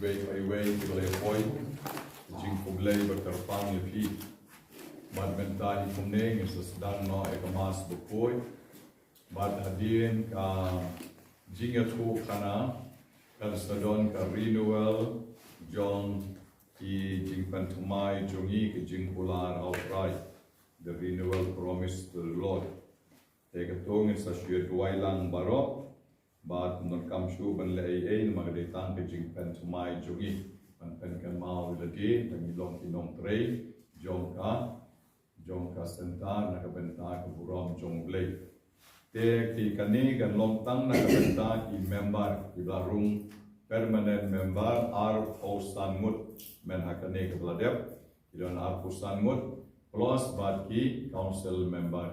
way by way to the point jing kublay berterpang lepi bad mentai kumneng is dan no ekamas bukoy bad hadin ka jinga tu kana kan sadon ka renewal John ki jing pantumai jongi ki jing pular outright the renewal promise to the Lord take a tongue is a sheer duailang barok but non kam shu ban le ai magdetang ke jing pantumai jongi pan pen kan mau le di tangi long kinong trei jong ka sentar na ka benta ka buram jong blei te ki kani kan long tang na ka benta ki member ki barung permanent member ar hosan mut men hakane ka bladep idon ar hosan mut plus bad ki council member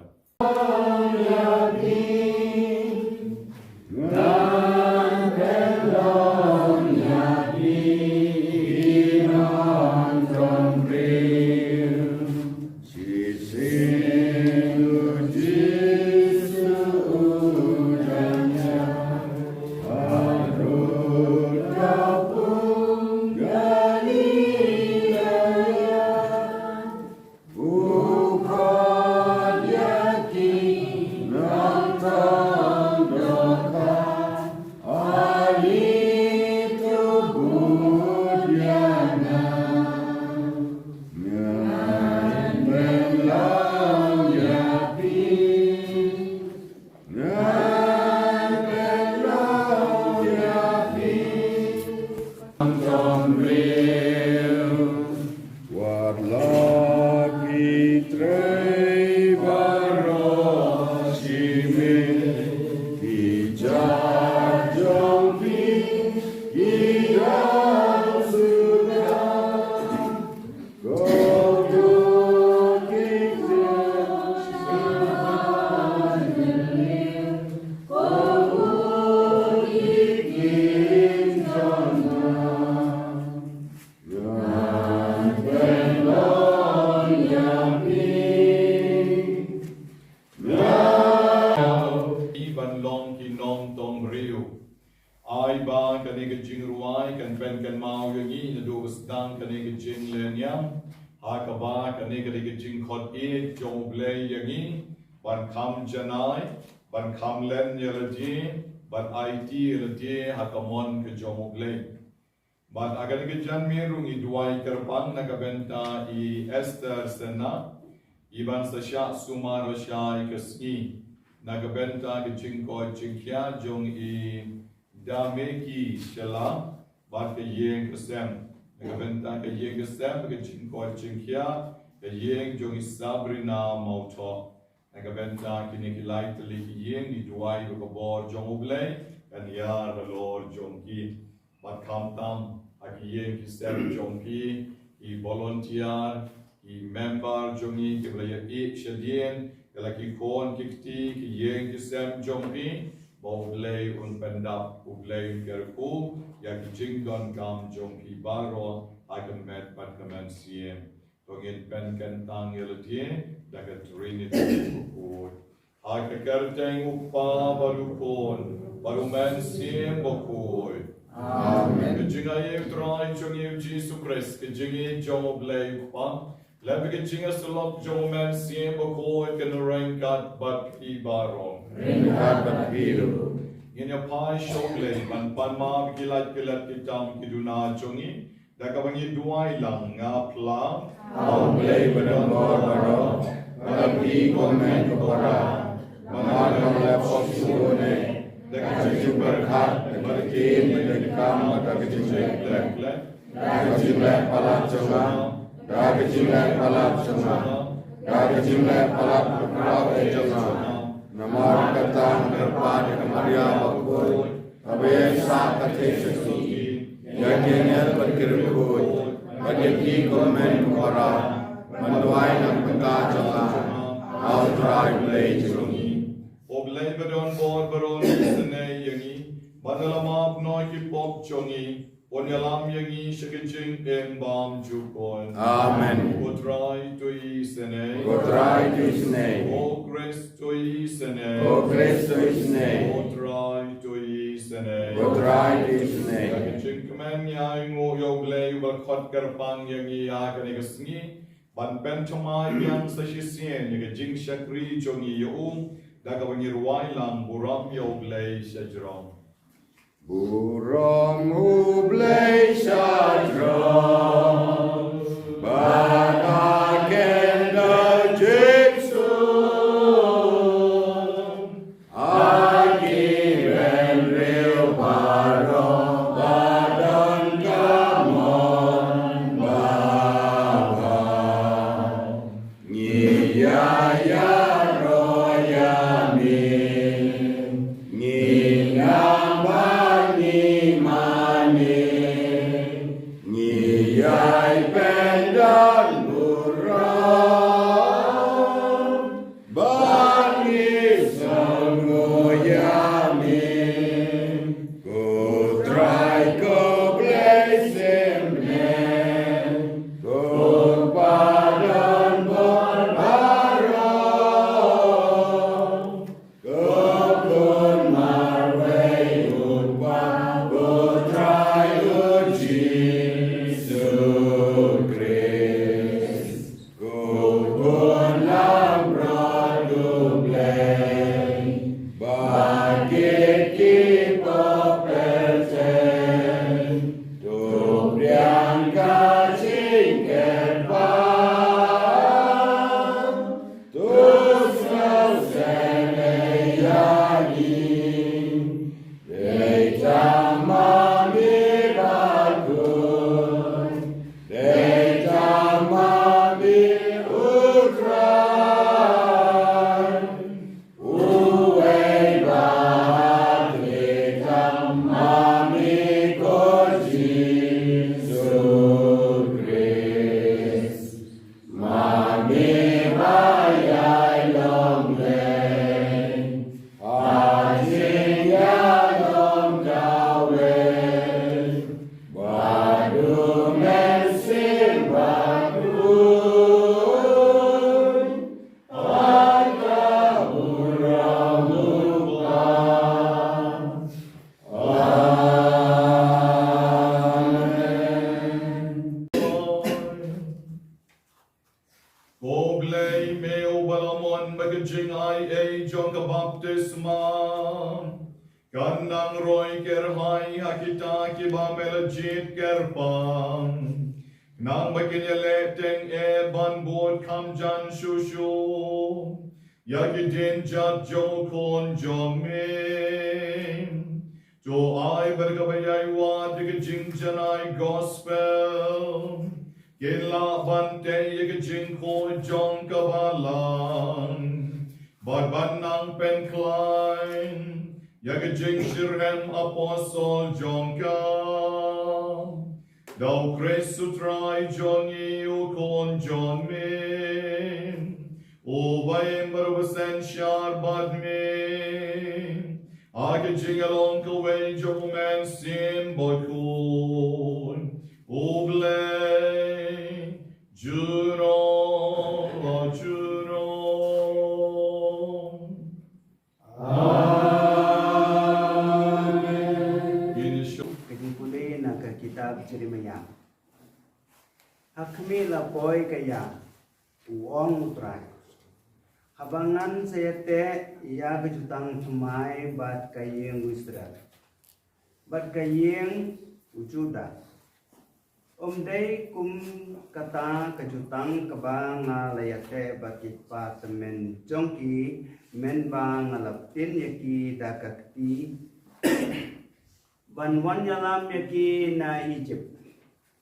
ban kham janai ban kham len yelati ban IT yelati hakamon ke jomogle ban agar ke janmi rungi duai kerpang na kabenta I Esther sena iban sasha sumar shai kesni na kabenta ke jingko jingkya jong I dameki shela ban ke yeng kesem na kabenta ke yeng kesem ke jingko jingkya ke yeng jong I Sabrina mauto Nagabenta kinikilay tali kiyeng I duay ko kabor jong ublay kanyar the Lord jong ki bat kamtam akiyeng ki ser jong ki I volunteer I member jong I kiblaya I shadien kalaki kon kikti kiyeng ki sem jong ki ba ublay un pendap ublay kerku ya ki jinggon kam jong ki baro akamet bat kamen siem Tongin pen kentang yelatie dagat Trinity bukod. Ay kakarteng upa barukon, barumen siem bukod. Amen. Kajingayev try chungiv Jesu Christ, kajingi jomo blay upa. Lebi kajinga sulok jomo men siem bukod kanurengkat bat ibarong. Rengkat bat biru. Ginya pai shogle, pan ma bikilat kitam kiduna chungi. Dakabangi duai lang nga plang. Ang blay badangor baro. Malapi komen kepora. Mengadam lepok suune. Kajing berkat. Berkin mendekam mata kajing lek. Kajing lek palap cengah. Kajing lek palap cengah. Kajing lek palap keprau cengah. Namar katang berpat kemaria bakul. Kabeh sak katih sesuki. Yakinnya berkirkut, bagi komen kepara, menduai nam peka celah, outrai belai jerungi. Oblay badon bor baron senay yangi, banalamap noy kipok jongi, onyalam yangi shakijing embam jukon. Amen. Otrai to senay. Otrai to senay. O grace to senay. O grace to senay. Otrai to senay. Otrai to senay. Shakijing men ya ngo yo glei bal khot karpang yang ya ka ne gasngi ban pen choma yang sa shisien ni jing shakri chongi yo da ka bangir wai lam buram yo glei shajrom Buram hublei shajram, bagagenda jiksun, akiben real paro, badan kamon baba, ngiyaya royamin, ngiyamba Ngiyay pendan buram, bangis ngoyamin, kutray ko blazimnen, kupadan borbarom, kukun marway utwa, kutray uji. Kanang roy kerhai hakita kiba melajit kerpang nang makinyaleteng ban bod kamjan shushu yagidin jat jo kon jomin jo ai bergabayai wa digajing janai gospel Kila bante yagajing ko jong kabalang badbanang pen klein Yagajing shirhem apostle Jonka Dau Kresutrai Jongi ukon John Min Ubayim barbasen shar badmin Agajing along kaway jomen sim bakun Ublay Juno kitab Jeremia. Hakmi lapoi kaya uong utrai. Habangan sayate ia kejutang cumai bat kayeng Israel. Bat kayeng ujuda. Omdai kum kata kejutang kebang layate bakit pa temen jongki men bang alaptin yaki dakakti Banwan yalam yaki na Egypt.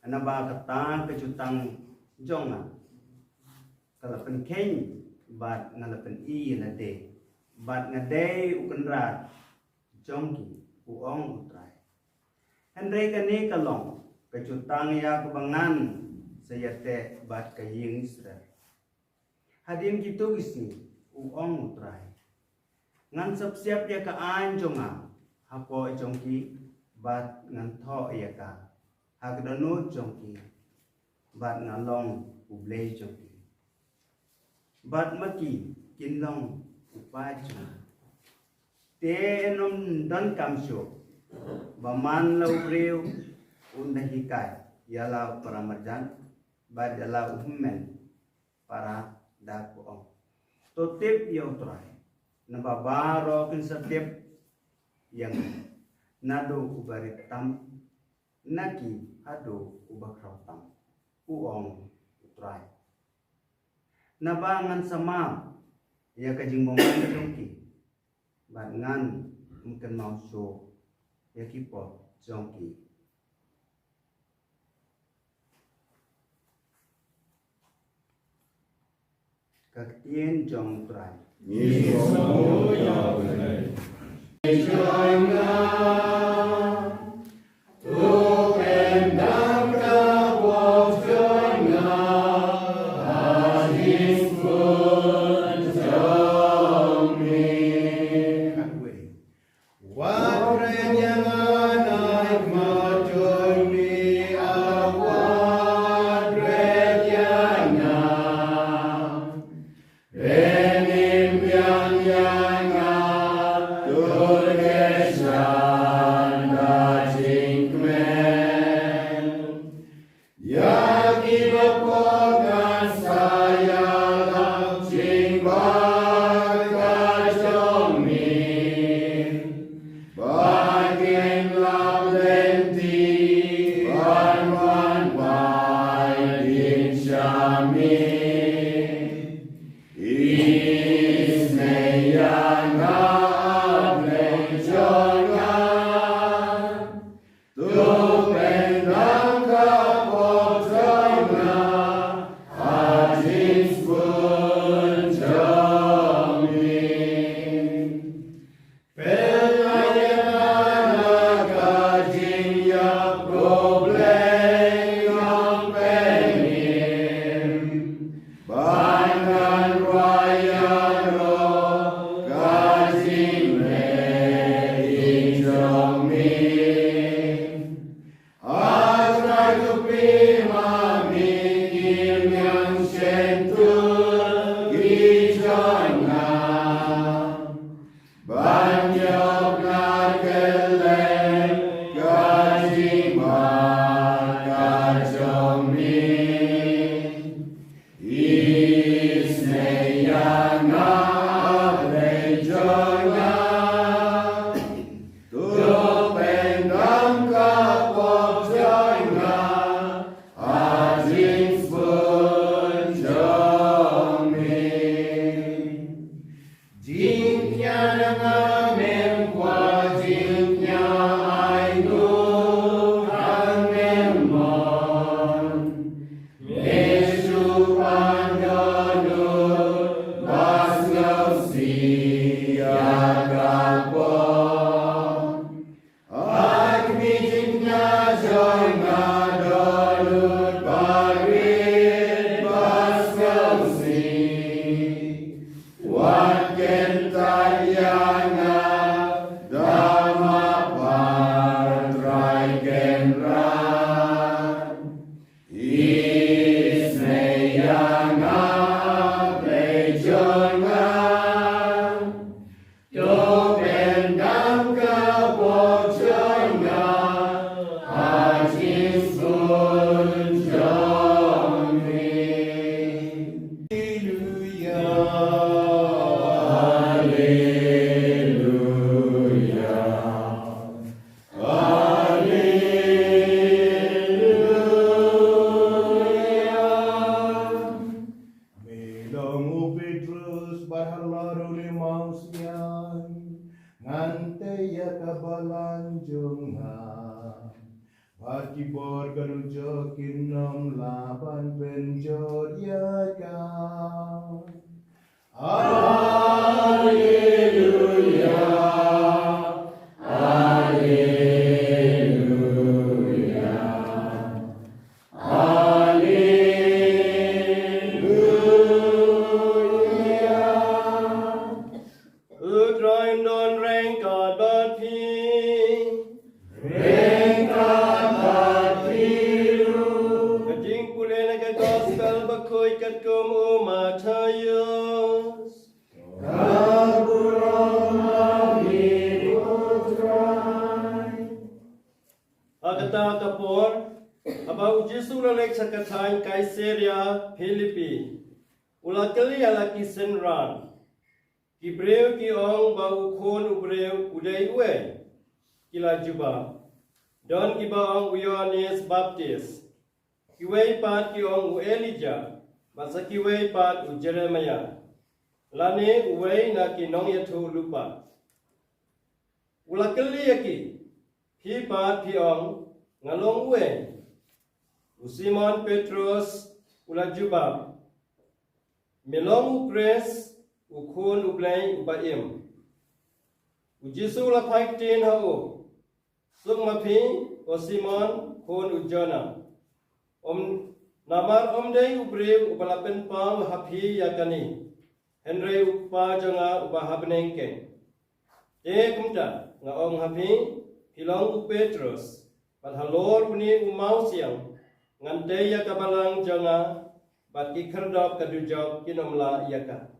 Ana ba kata kejutang jonga. Kalapan ken bat ngalapan I na de. Bat ngade ukenrat jongki uong utray. Henry kani kalong kejutang ya kebangan sayate bat kaying Israel. Hadim gitu isi uong utray. Ngan siap ya kaan jonga hapo jongki bat ngan tho ya ka hagdanu jongki bat ngalong ublay jongki bat maki kinlong upajong te enom dan kamsyo baman laubriw undahikai ialah Ramadan bad ialah ummen para dakuong totip yang try nababaro kin setiap yang nado ubaritam naki ado ubakratam uong try nabangan sama ya kajing momen jongki bangan mungkin mau so ya kipo jongki Kaktian jong try. Ni so ya benai. Joina tu pendam ka bo joina hadis pun jomi. Wapren yang anak majomi awat ren yang Benim yang turgesan daging kmen Yaki bepongan saya jing bakajomi Bagin lablenti wan din syami Kibor ganujo kinom laban penjodiaka. Haleluya, haleluya, haleluya. Utrain don rengkat bati. Kat kum umatayos Kaburong amin utray Agata kapor Abau Jesu lalek sakatain Kaiseria Filipi. Ula kali ala kisenran. Kibreu ki ong bau kon ubreu udai uwe. Kila juba. Don kiba ong Yohanes Baptist. Kiwei pat ki ong u Elijah. Masa kiwei pat u Jeremiah. Lane uwei na ki nong yatu lupa. Ula kali yaki. Pi pat pi ong ngalong uwe. U Simon Petrus ula juba. Melong u Grace u kun u blay u baim. U Jesu la paiktin hao. Suk mapi o Simon kun u Jonah. Namar day u brew u balapen pa u hapi yakani. Henry u pa jonga u bahabnengke. Kumta nga ong hapi hilong u Petrus. Pat halor uni u mau siang. Ngante yakabalang jonga. Bat ki kerdop kadujok kinomla yaka.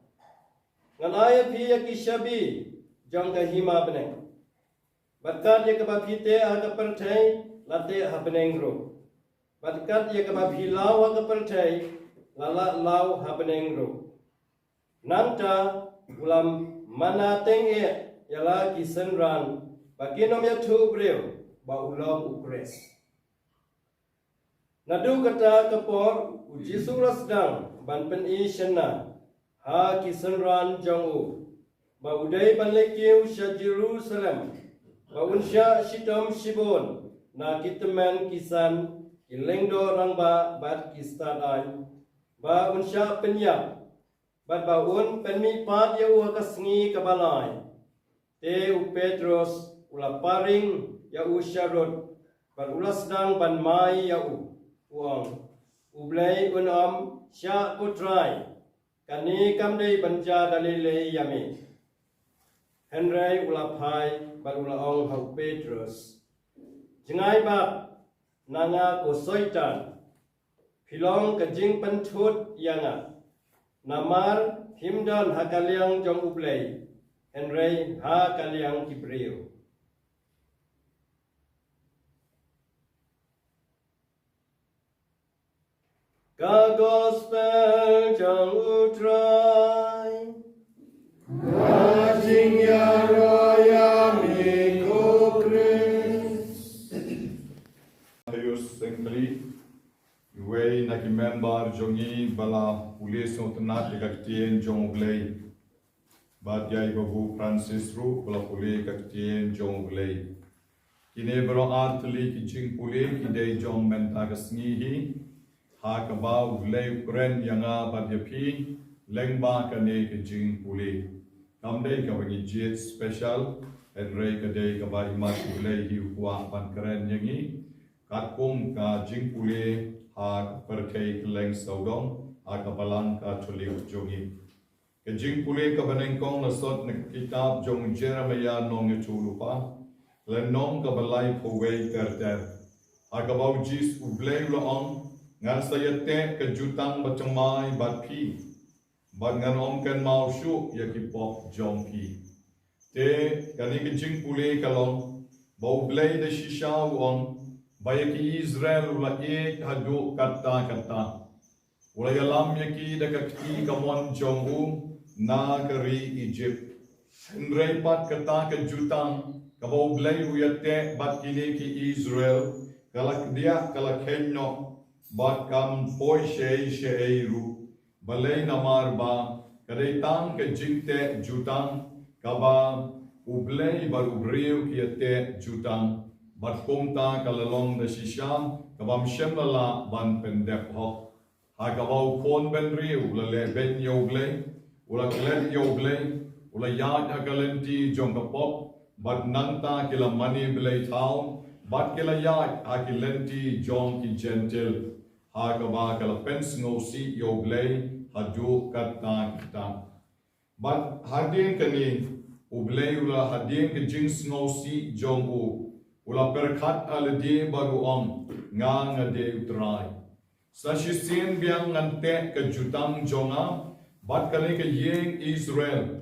Ngan aya pi yaki shabi jong ka hima beneng. Bat kat yaka bapite aga pertai late ha beneng ro. Bat kat yaka bapilau aga pertai lala lau ha beneng ro. Nangta ulam mana teng yala ki senran bakinom ya tu breu ba ulong ukres. Nadu kata kapor Jesu rasdang ban pen I shena ha kisenran jongu ba udai ban lekiu sha Jerusalem ba unsha shitom shibon na kitemen kisan ilengdo rangba bat kistadai ba unsha penyap bat ba un penmi pat ya u kasngi kabalai te u Petrus ula paring ya u sharot ban ulasdang ban mai ya u uang ublay unam sya kutray kani kamdei banja dalile yami Henry ulapai balula ong hau Petrus jengai bab nanga ko soitan pilong kajing pentut yanga namar himdan hakaliang jong ublay Henry ha kaliang kibriu Ka gospel jang utrai Rajing ya roya miko Christ. Ayus sengkli Iwei na ki member jongi bala pulis no tenat dekat jong ublay. Bat yai babu Francis ru bala pulis kat jong ublay. Kine bro atli ki jing pulis ki dei jong menta kasngihi. Hakabau leu kren yanga badyapi lengba kane ke jing puli kamdei ka wangi jet special and rei ka dei ka ba imat ulei hi kwa ban kren yangi katkum ka jing puli ha perkei leng saudong akabalang ka chuli jongi ke jing puli ka banengkong na sot na kitab jong Jeremiah nong chulupa le nong ka balai phowei terter akabau jis ublei lo ngan sayate kejutang bacamai batpi ban ngan om kan mau shu yaki pop jongki te kani kejing pule kalong bau blai de shisha on bayaki Israel ula ek hadu kata ula yalam yaki de kakti kamon jongu na kari Egypt Henry pat kata kejutang kabau blai uyate bat kini ki Israel kalak dia kalak henno bat kam poi shei ru balai namar ba kadai tang ke jingte jutang kaba ublei bar ubriu kiate jutang bat komta kalalong de shisham kabam shemala ban pendep ho ha kabau kon ben riu la le ben yoglei ula klet yoglei ula yad akalenti jong kapop bat nanta kila mani blei thau bat kila yad akilenti jong ki gentle Hakaba kala pens ngosi yoglei hadu kata kita. But hadin kani ublei ula hadin ke jings ngosi jongu ula perkat aladi baru om nga ngade utrai. Sa shisin biang ngante ke jutang jonga bat kani ke yeng Israel.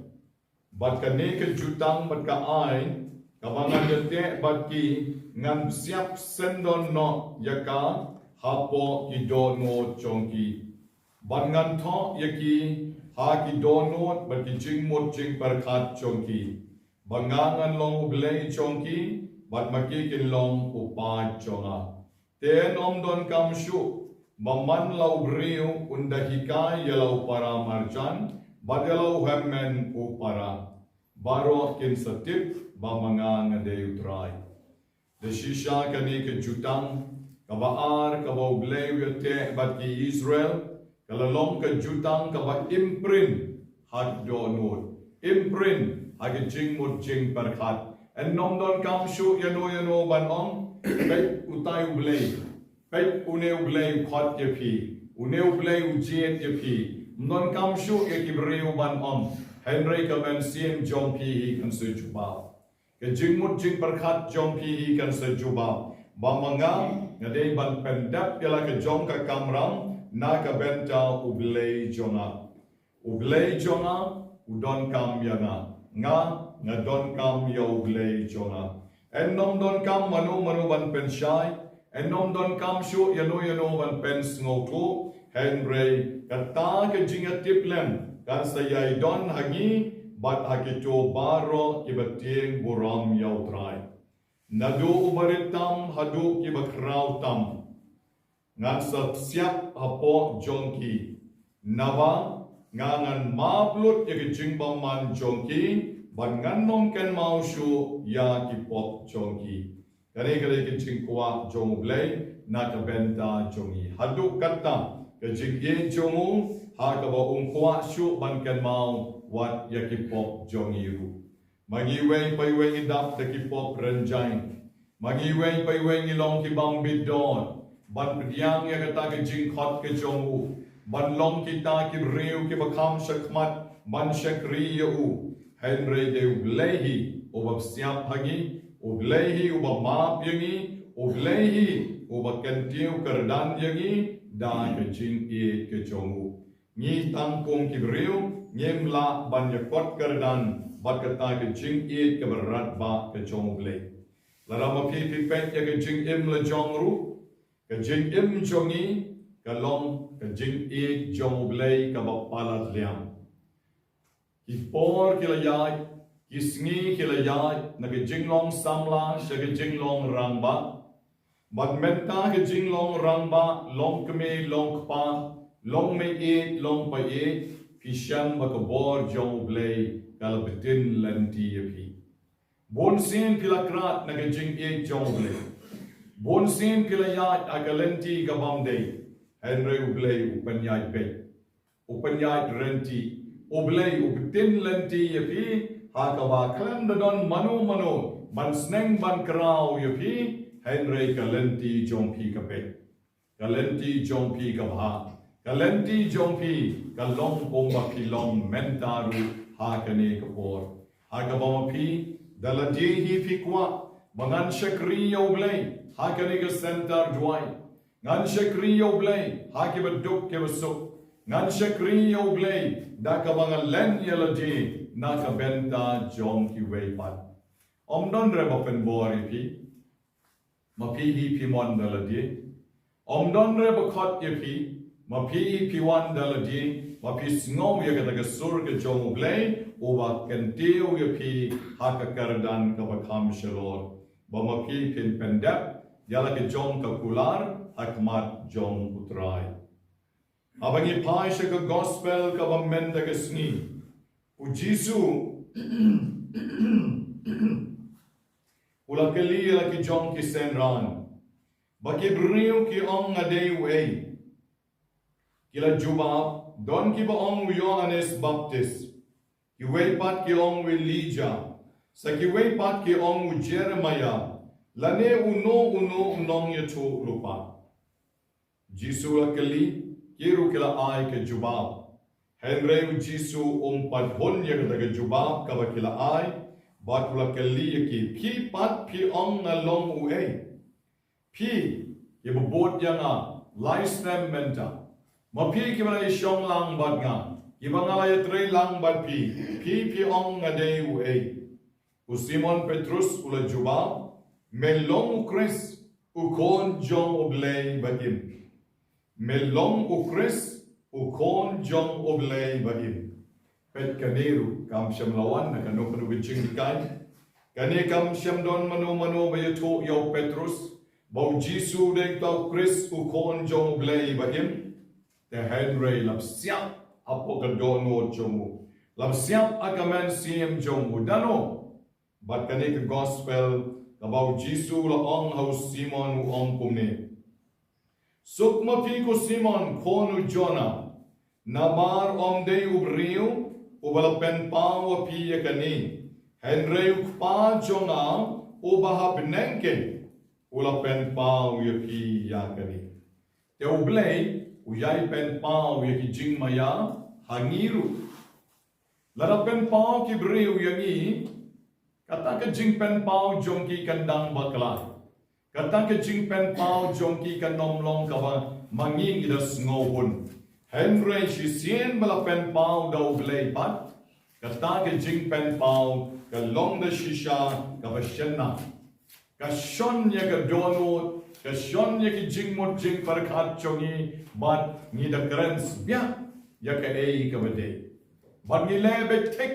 Bat kani ke jutang bat ka ain kabangan jete bat ki ngan siap sendon no yaka hapo ki donot chongki bangan tho yaki ha ki donot bat ki jing mot jing barkat chongki bangangan long ublei chongki bat maki kin long upa chonga ten om don kam shu maman lau briu undahikai yalau para marjan badalau hemmen upara baro kin satip bamanga ngadeu trai de shisha kani ke jutang kabaar kabau bleu yote bat ki Israel kalalong ke jutang kaba imprint hak donut imprint hak jing mut jing barkat en nom don kam shu yano ban om pek utai bleu pek uneu bleu khot ke phi uneu bleu jet ke phi non kam shu ke kibreu ban om Henry kamen siem jom pi hi kan sejubao ke jingmut jing perkhat jom pi hi kan sejubao bamanga ngade ban pendap yala ke jom ka kamram na ka benta ublei jonga udon kam yanga nga ngadon kam ya ublei jonga en nom don kam manu ban penshai en nom don kam shu yano ban pens ngotu Henry kata ke jinga tiplem kan sayai don hagi bat hakito baro kibating buram yautrai nadu ubaritam hadu kibakrau tam ngan siap hapo jongki nawa ngangan mablut ya kijingbang man jongki ban ngan nom ken mau shu ya kipop jongki kare kijingkwa jonglei na kabenta jongi hadu kata kijingye jongu ha ka ba kwa shu ban kan mau wat ya ki pop jongi ru magi wei pai wei idap de ki pop renjai magi wei pai wei ni long ki bang bidon ban priang ya kata ke jing khot ke jongu ban long ki ta ki riu ki bakham shakmat ban shakri yu henry de ublehi obab siap hagi ublehi ubab map yangi ublehi ubab kentiu kerdan yangi da ke jing e ke jongu ni tangkung kibriu nyemla banyak kot kerdan bat kata ke jing it ke berat ba ke jongle lara ma pi pet ya ke jing im le jongru ke jing im jongi ke long ke jing it jongle ke ba palat liam ki por ki la yai ki sngi ki la yai na ke jing long samla she ke jing long rangba bat menta ke jing long rangba long kme long pa long me e long pa e pisham bakabor jong blay kalabitin lanti yapi bon sin pilakrat naga jing e jong blay bon sin pilayat agalanti gabam day henry ublay upanyay pe upanyay renti ublay ubitin lanti yapi hakaba kalam don mano ban sneng ban kraw yapi henry kalanti jong pi kape kalanti jong pi kabha kalenti jompi kalong bomba pilong mentaru hakane kapor hakabama pi daladi hi fikwa mangan shakri yoblay hakane ka center duai ngan shakri yoblay hakiba duk ke basuk ngan shakri yoblay dakabanga len yaladi nakabenta jom ki weipat omdon reba penbori pi mapi hi pimon daladi omdon reba khot yapi mapi piwan daladi mapi sngom ya kata sur ke jong blay uba kentiu ya pi haka kardan ka bakham shalor ba mapi pin pendap yala ke jong ka kular hakmat jong utrai abangi pai sha ka gospel ka ba menda ke sni u jisu ula keli la ki jong ki senran ba ki briu ki ong adei wei kila jubab don ki ba ong Yohanes Baptist ki wei pat ki ong Elijah sa ki wei pat ki ong Jeremiah lane uno unong ya tu lupa Jisu la kali kiru kila ai ke jubab henry Jisu pat hon ya ke jubab ka ba kila ai bat la kali ya ki pi pat pi ong na long uei pi ye bobot yang lifestyle mental mapi kibala isyong lang bad nga ibangala ya tre lang bad pi ong ngade uei u Simon Petrus ula jubab melong Chris ukon jong oblay bagim. Melong ukris ukon jong oblay bagim. Pet kaniru kam syam lawan na kanu kanu bincing ikai. Kani kam syam don manu bayato yaw Petrus. Bau Jisu dek tau Chris ukon jong oblay bagim. Te Henry lap siap apo kadono jomu. Lap siap akaman siem jomu. Dano. Bat kani ke gospel kabau Jisu la ong haus Simon u ong kumne. Sukma pi ko Simon konu Jonah. Namar om de ubriu ubalapen pa wa pi yakani. Henry ukpa Jonah ubaha benengke ulapen pa wa pi yakani. Te ublay uyai pen pa wa ki jingmaya hangiru. Larapen pa ki briu yangi kata ke jing pen pau jongki kandang baklai. Kata ke jing pen pau jongki kanomlong kawa manging idas ngohun. Henry si sien bala pen pau dau blay pat. Kata ke jing pen pau ka long da shisha kawa shenna. Ka shon ya ka donut. Ka shon ya ki jing mot jing parkat chongi. But ni da grens biya ya ka ei kawa day. But ni lebe tek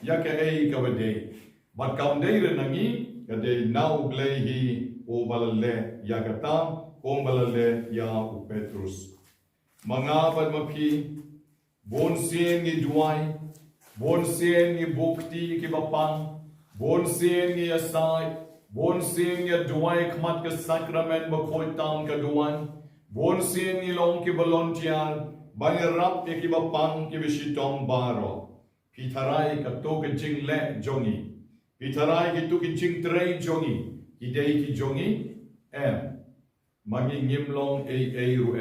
ya ka ei kawa day. But kaum day renangi kade nau blehi o balale yakata o balale ya u Petrus. Mangabad mapi bon sien ni duai bon sien ni bukti ki bapang bon sien ni asai bon sien ni duai kmat ke sakramen bakoi tam ka duan bon sien ni long ki volunteer bangarap ki bapang ki bisitom baro pitharai ka to ke jingle jongi Pitarai ki tu ki jing trei jongi, ki dei ki jongi, Mangi ngimlong ru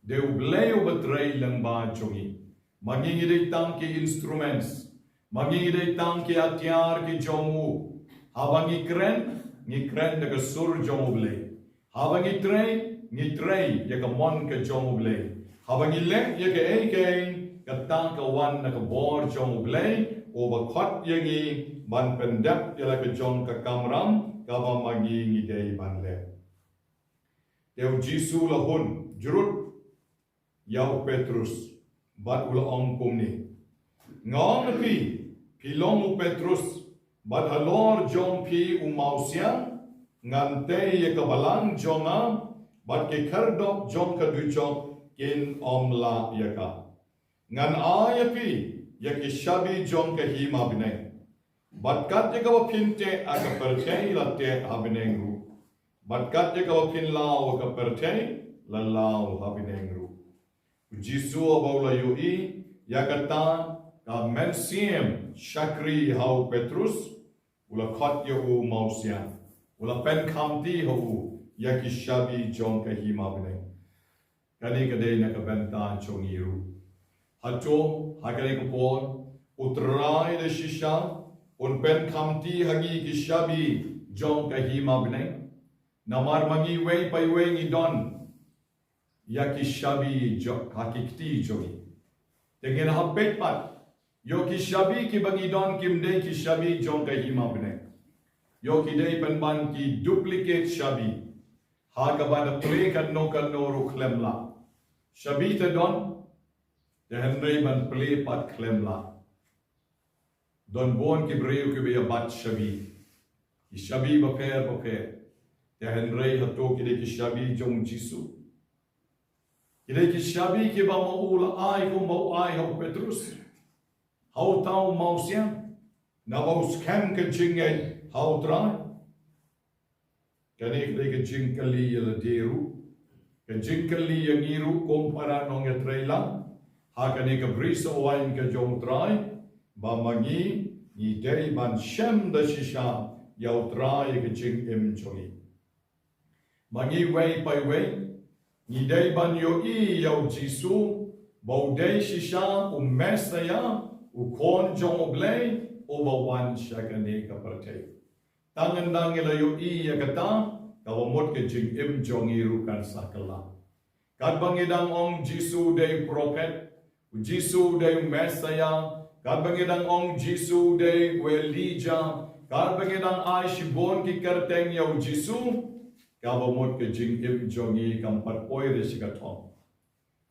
Deu bleu betrei lang ba jongi. Mangi ngidei tang ki instruments. Mangi ngidei tang ki atiar ki jomu. Habangi kren daga sur jomu blei. Habangi trei, yaka mon ka jomu blei. Habangi lek yaka eikein, ka tang ka wan naka bor jomu blei, o bakot yangi, ban pendap yala ke jong ka kamram kaba magi ngidei ban le. Teu Jisu lahun jurut yau Petrus bat ula ong kumni. Ngong pi long Petrus bat halor jong pi umausia ngante ye kabalang jonga bat ke kardop jong ka duchok kin omla yaka. Ngan ayapi yaki shabi jong ka hima bineng. Batkat je kawa pinte aka pertei latte habinengru. Batkat je kawa pin lao aka pertei la lao habinengru. Jisu abaula yui yakata ka mensiem shakri hau Petrus ula khot yahu mausia ula pen khamti hu yaki shabi jong ka hima bineng. Kani kadai na ka benta chongiru. Hato hakani ka por utrai de shisha un pen khamti hangi ki shabi jong ka hima bnei namar mangi wei pai wei ni don ya ki shabi jok hakikti jogi tengen hapet pat yo ki shabi ki bangi don kim dei ki shabi jong ka hima bnei yo ki dei pen ban ki duplicate shabi ha ka ban play kan no ru klemla shabi te don de henrei ban play pat klemla Don bon ki breu ki be bat shabi. Ki shabi baper. Te henrei hato ki de ki shabi jong Jisu. Ki de ki shabi ki ba maula ai ko mau ai ho Petrus. Hau tau mausian. Na bau scam ke jingai hau trai. Kani ki de ki jinkali yela deru. Ke jinkali yangiru kompara nong ya trailang. Ha kani ka brisa oain ke jong trai. Ba mangi ni dei ban shem da shisha yau trai ke jing im chongi. Mangi wei pai wei ni dei ban yo yau Jisu bau dei shisha mesaya kon jong oblei over one shakane ka partei. Tangan dangila yo ya kata kawamot ke jing im jongi rukan sakala. Kat bangidang ong Jisu dei prophet Jisu dei mesaya Kad bangidang ong Jisu de Welija, kad bangidang ay shibon ki kerteng yaw Jisu, kabamot ke jing im jongi kampat poi resikatom.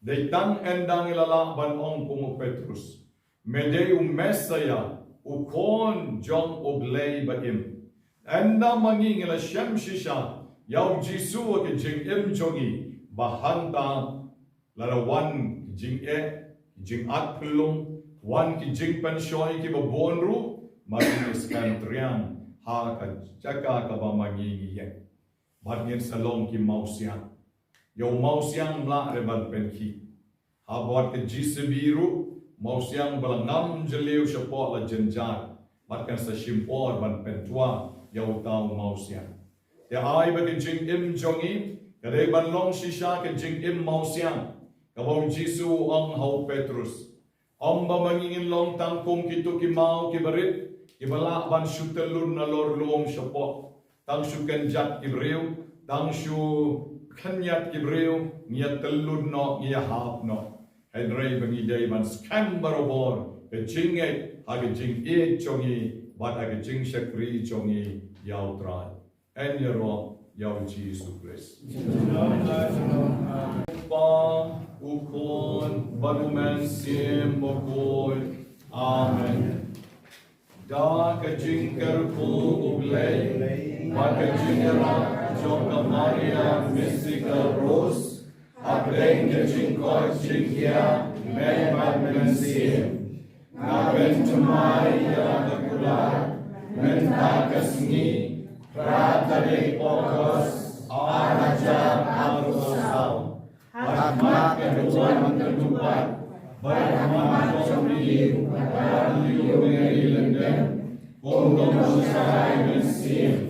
They tang endang ilala ban ong pumu Petrus. Medei Messiah ukon jong oglay ba im. Enda manging ila shem shisha yaw Jisu ke jing im jongi bahanta larawan jing jing at pulung wan ki jing penshoy ki babonru maris kantriang ha ka chaka ka ba mangingi ye. Bagin salong ki mausiang. Yo mausiang mla reban penki. Habot ke jisi biru, mausiang balangam jeliu syapot la jenjar. Batkan sa shimpor ban pentua, yo tau mausiang. Te ai ba ke jing im jongi, kadai ban long shisha ke jing im mausiang. Kabong Jisu ang hau Petrus. Om ba mangingin long tangkong kitu ki mau ki barit, ki balak ban syutelun na lor luong syapot. Tang syu kenjat Ibreu, tang syu kanyat Ibreu, ngia telun no, ngia hap no. Henry bangidai ban skam barobor, ke jinget, hage jing e chongi, bat hage jing shakri chongi, yau trai. En yaro, yau Jisu Christ. Pa, ukon, barumen sim bokoi. Amen. Da ka jing kerpu ublay, bat ka jingera, Joka Maria Mystical Rose, Abreng ke jingkot jingkia, men bat mensim. Na bentumai ya kekular, men takasni, rata de pokos, araja arusau. Hakmat keduan keduan, berhammat jomli, berliu ngeri lendem, kondom syai mensim.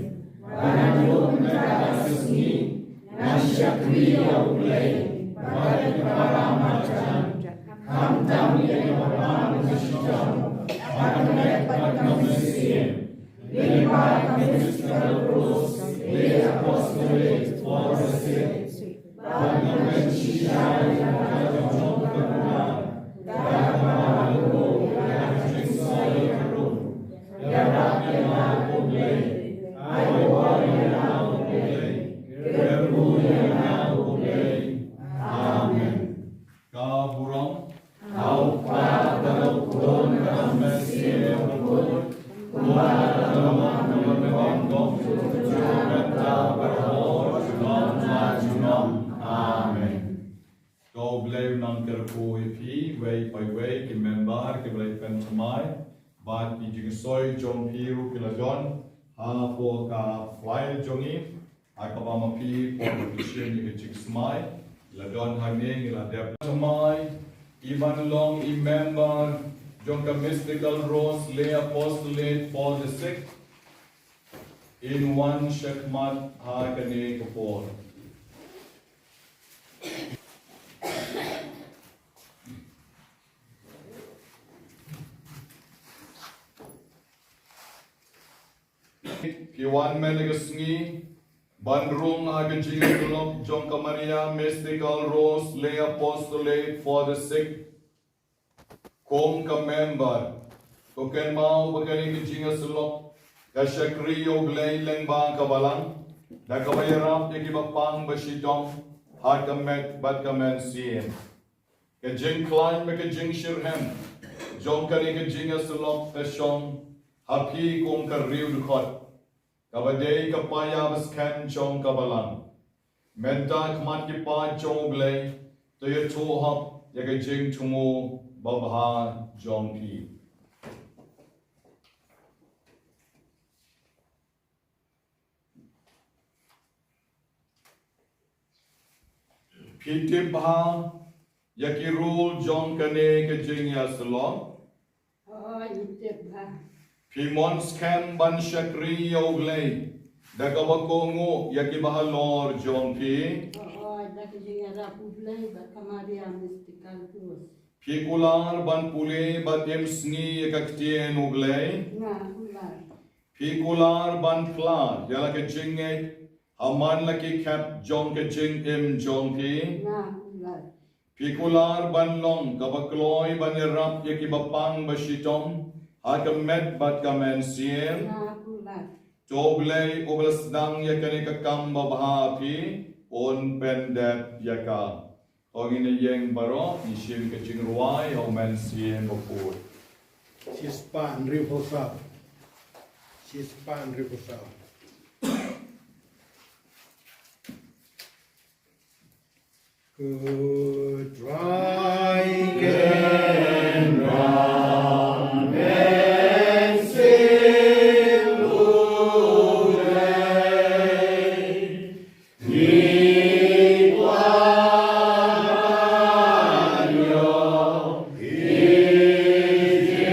Banyak nakasni, nasyakri auplay, balik para macam, kamtam yang orang bersyukur, akan dapat mesin, lima Mystical Rose, the apostolate for the sick, bagi mencia yang terjun keluar, dapat lalu yang cincai kerum, dapat yang auplay. Amen. Kaburong, kau pada kurun ramai berkut, kuat dalam memegang kita berhor junom. Amen. Kau beliau nang kerku ipi, way by way, ki member, ki beliau pentamai, bat ki jingsoi jom piru kilajon. Po ka file jongi akabama pi po kushin ni chik smai la don hanging la dep smai even long member jong ka Mystical Rose lay apostolate for the sick in one shakmat ha kane kapor. Piwan menegasngi bandrung agajing tulok Jongka Maria Mystical Rose lay apostolate for the sick. Kong ka member token mau bagani gajinga sulok kasyakri og lay lengba kabalang da kabayarap yakibapang basidong hat kamet bat kamen siem. Kajing klein me kajing shirhem Jongka ni gajinga sulok kasyong hapi kong kariw dukot. Kabadei kapaya baskan chong kabalang. Menta kmat ki pa chong blay. To ye tohap yaga jing tumu babha jong pi. Piti bha yaki rule jong kane ke jing ya salon. Oh, ite ba. Pimons kem ban shakri yoglay. Dagawakongo yaki bahalor jong pi. Oh, dak jingara publay ba Maria Mystical Rose. Pikular ban pule batem sni yakaktien uglay. Na ular. Pikular ban pla yala ke jinge haman laki kap jong ke jing im jong pi. Na ular. Pikular ban long kabakloy ban irap yaki bapang basitong. Hakamet bat kamen siem. Na ular. Coblay oblas dang yakani kakam babahapi on pendet yaka. Ong ina yeng baro isim kecing ruai homen sien bopur. Sispan riposa. Sispan riposa. Good dry again round and sail away. Need one your easy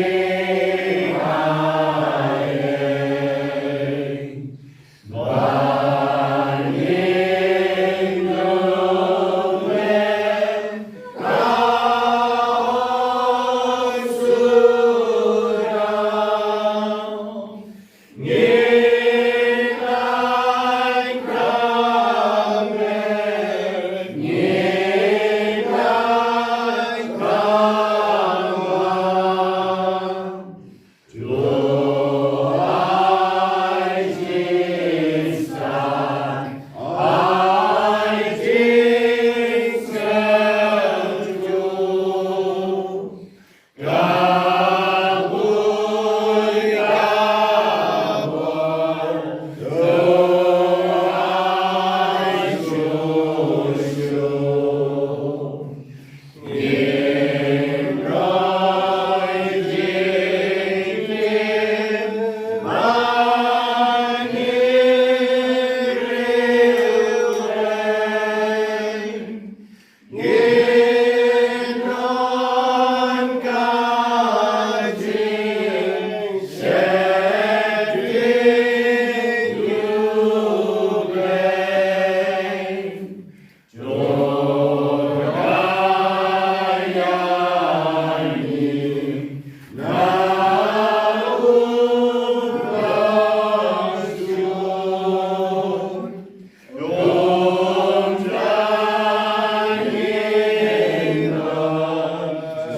highway. But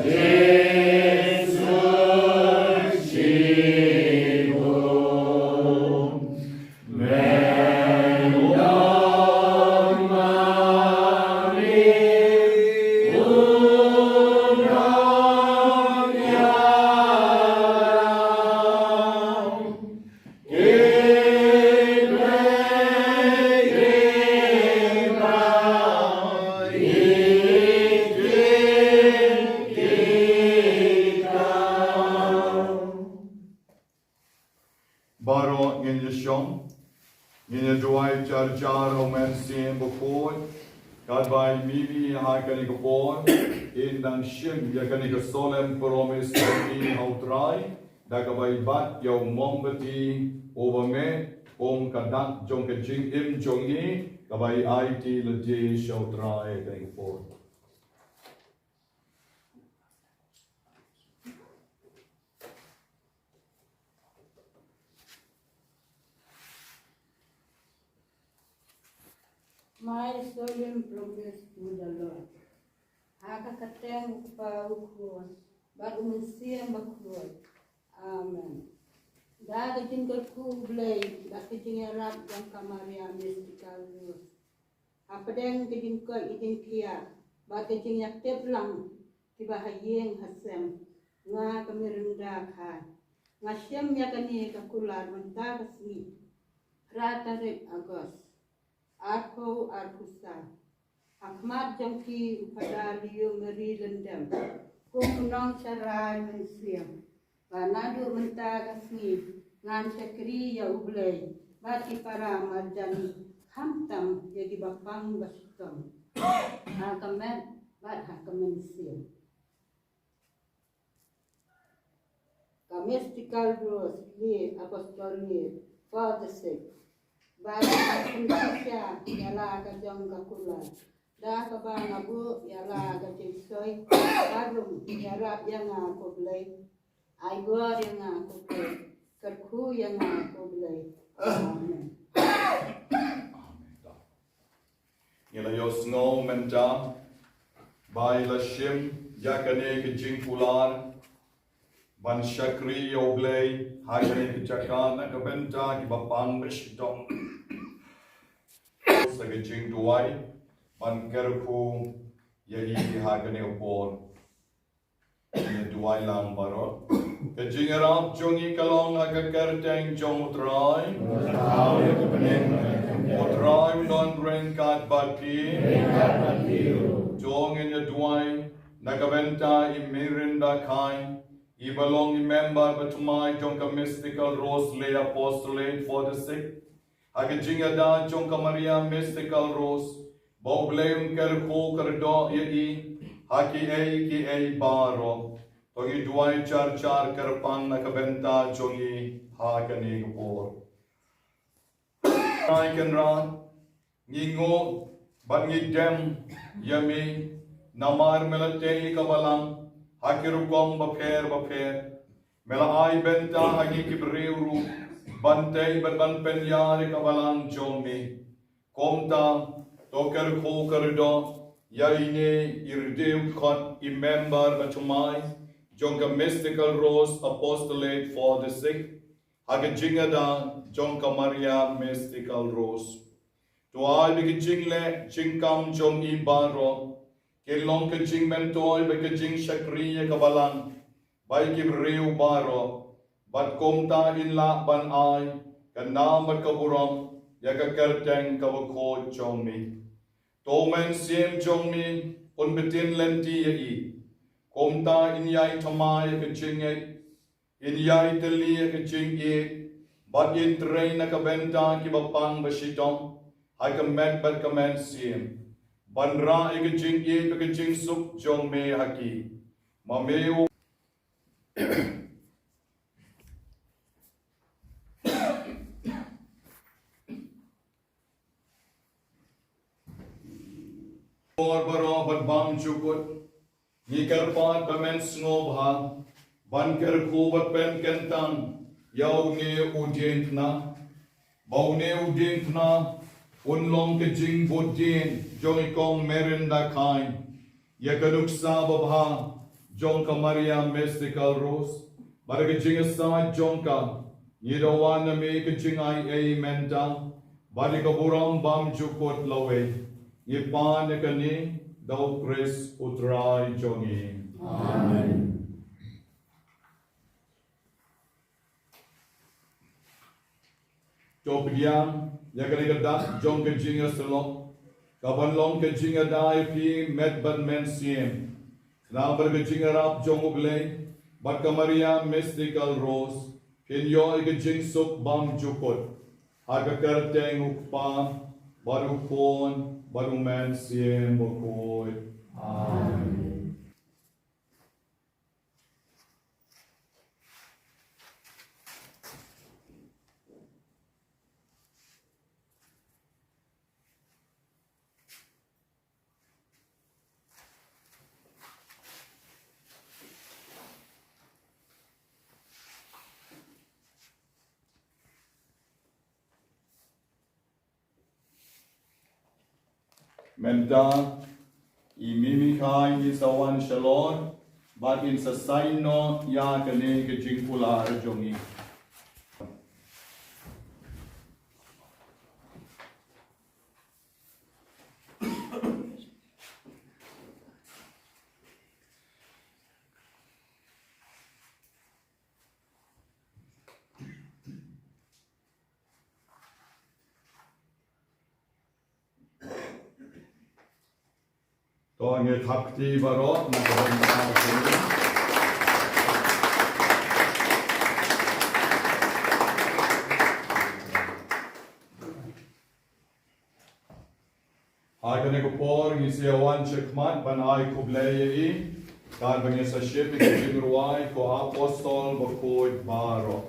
in the Baro ngin yeshom, ngin duai jar homen sien bopur. Kadbai mivi hakani kapor, indang shim yakani ka solemn promise ni hautrai, dakabai bat yau mombati obame om kadak jong kajing im jongi, kabai IT leji shautrai kani kapor. My solemn promise to the Lord. Haka kateng pa ukhuan, but umensia makhuan. Amen. Dada jingle ku blay, but kijing arab yang kamaria mystical news. Apadeng kijing ko iding kia, but kijing yak teplang, tiba hayeng hasem, nga kamirunda ka. Nga siyam yakani kakular mentakasni, ratarik agos. Aku arkusa. Ahmad jangki padaliyo meri lendam. Kumunong sarai mensiam. Banadu mentakasni. Ngan sekri ya ublay. Bati para marjani. Hamtam jadi bapang basukam. Hakamet bat hakamensiam. Mystical rules, apostolate, for the sick. Baik Indonesia ialah kajong kakulan. Dah kabang abu ialah kajing soy. Barum ialah yang aku beli. Aigor yang aku beli. Kerku yang aku beli. Amen. Ngila yo snow menta, bai la shim yakane kajing pular. ban shakri oblay hagani kichaka na kabenta ki bapang bishitong sa gijing duway ban kerku yahi hagani opor ni duway lang baro gijing arab jongi kalong agakarteng jong utray utray non ren kat bati jong in the duway nakabenta imirinda kai Ibalong member but my jonka mystical rose lay apostolate for the sick. Agajinga da jonka Maria mystical rose. Bobleum kerko kerdo yei. Haki ei ki ei baro. Togi duai char char kerpang nakabenta jongi hakani gopor. I can run. Ningo but ngidem yami namar melate kabalang. Hakirukom baper mela ai benta hagi kibriuru bantay ban penyari kabalang jomi komta toker kokerdo yaine irdeu kon member batumai jonka mystical rose apostolate for the sick hagajingada jonka Maria mystical rose to ai bigijingle jingkam jongi baro Kelong kejing mentoy ba kejing syakriya kabalang bay kibriu baro bat komta inla ban ay kana magkaburam ya kakerteng kawakod jongmi tomen siem jongmi unbetin lenti yai komta inyay tamay kejing inyay teli kejing bat in train na kabenta kibapang basidong ay kamet bat kamen siem Banra ikajing ikajing suk jong me haki. Mameu Or baro bat bam chukut. Nikar pat bamen snob ha. Ban ker kubat pen kentang. Yau ne udient na. Bau ne udient na. Unlong kejing budin jong ikong merinda kain yakaduksa babha jong ka Maria mystical rose baragajing aside jong ka yidawan na me kejing ay menta bali kaburang bam jukot lawe yipan kani daw Chris utray jongi amen. Topigyang Yakanigadak jong kejinga selok kabanlong kejinga dai pi medban men siem na berkejinga rap jong ublay bat Maria mystical rose kinyo kejing suk bam jukot haga kerteng ukpa baru kon baru men siem bokoy amen. Menta imimikai ni sawan shalon but in sasaino ya kane kejing pula jongi to nge thakti barot na kabenta Hagane ko por ngi siawan chekmat ban ay kubleye kar bangi sa ship ikijingruay ko apostol bakoy baro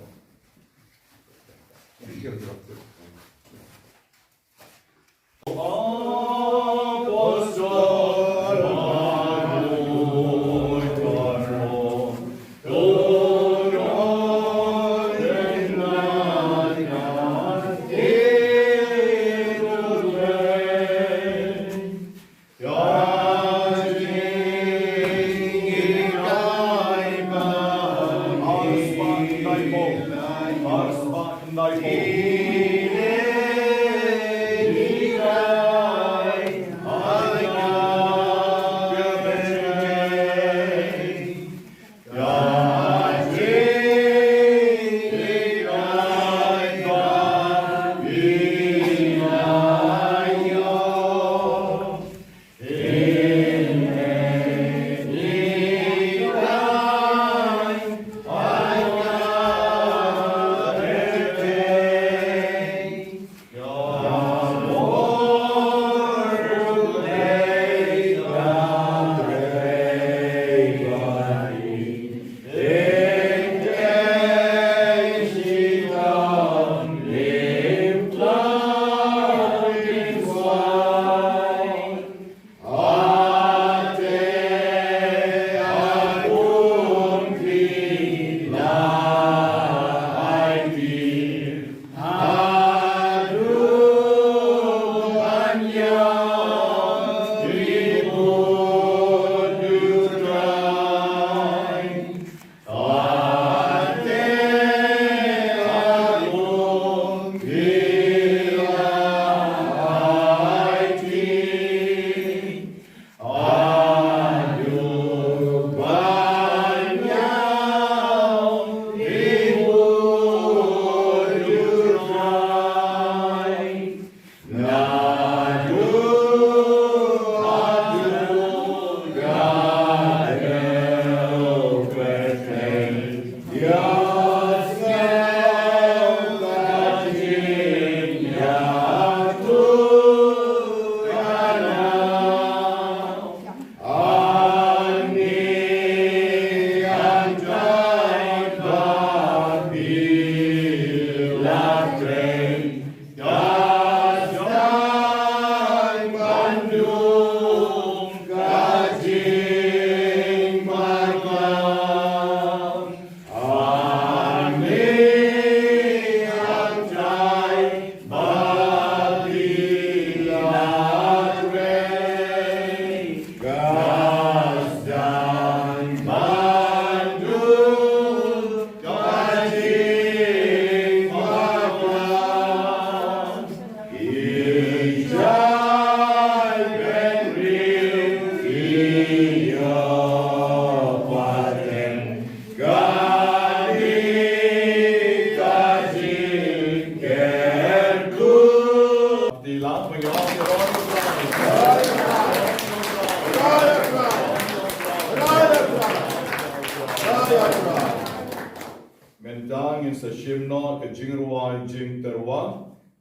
sa shim no ka jing ruai jing terwa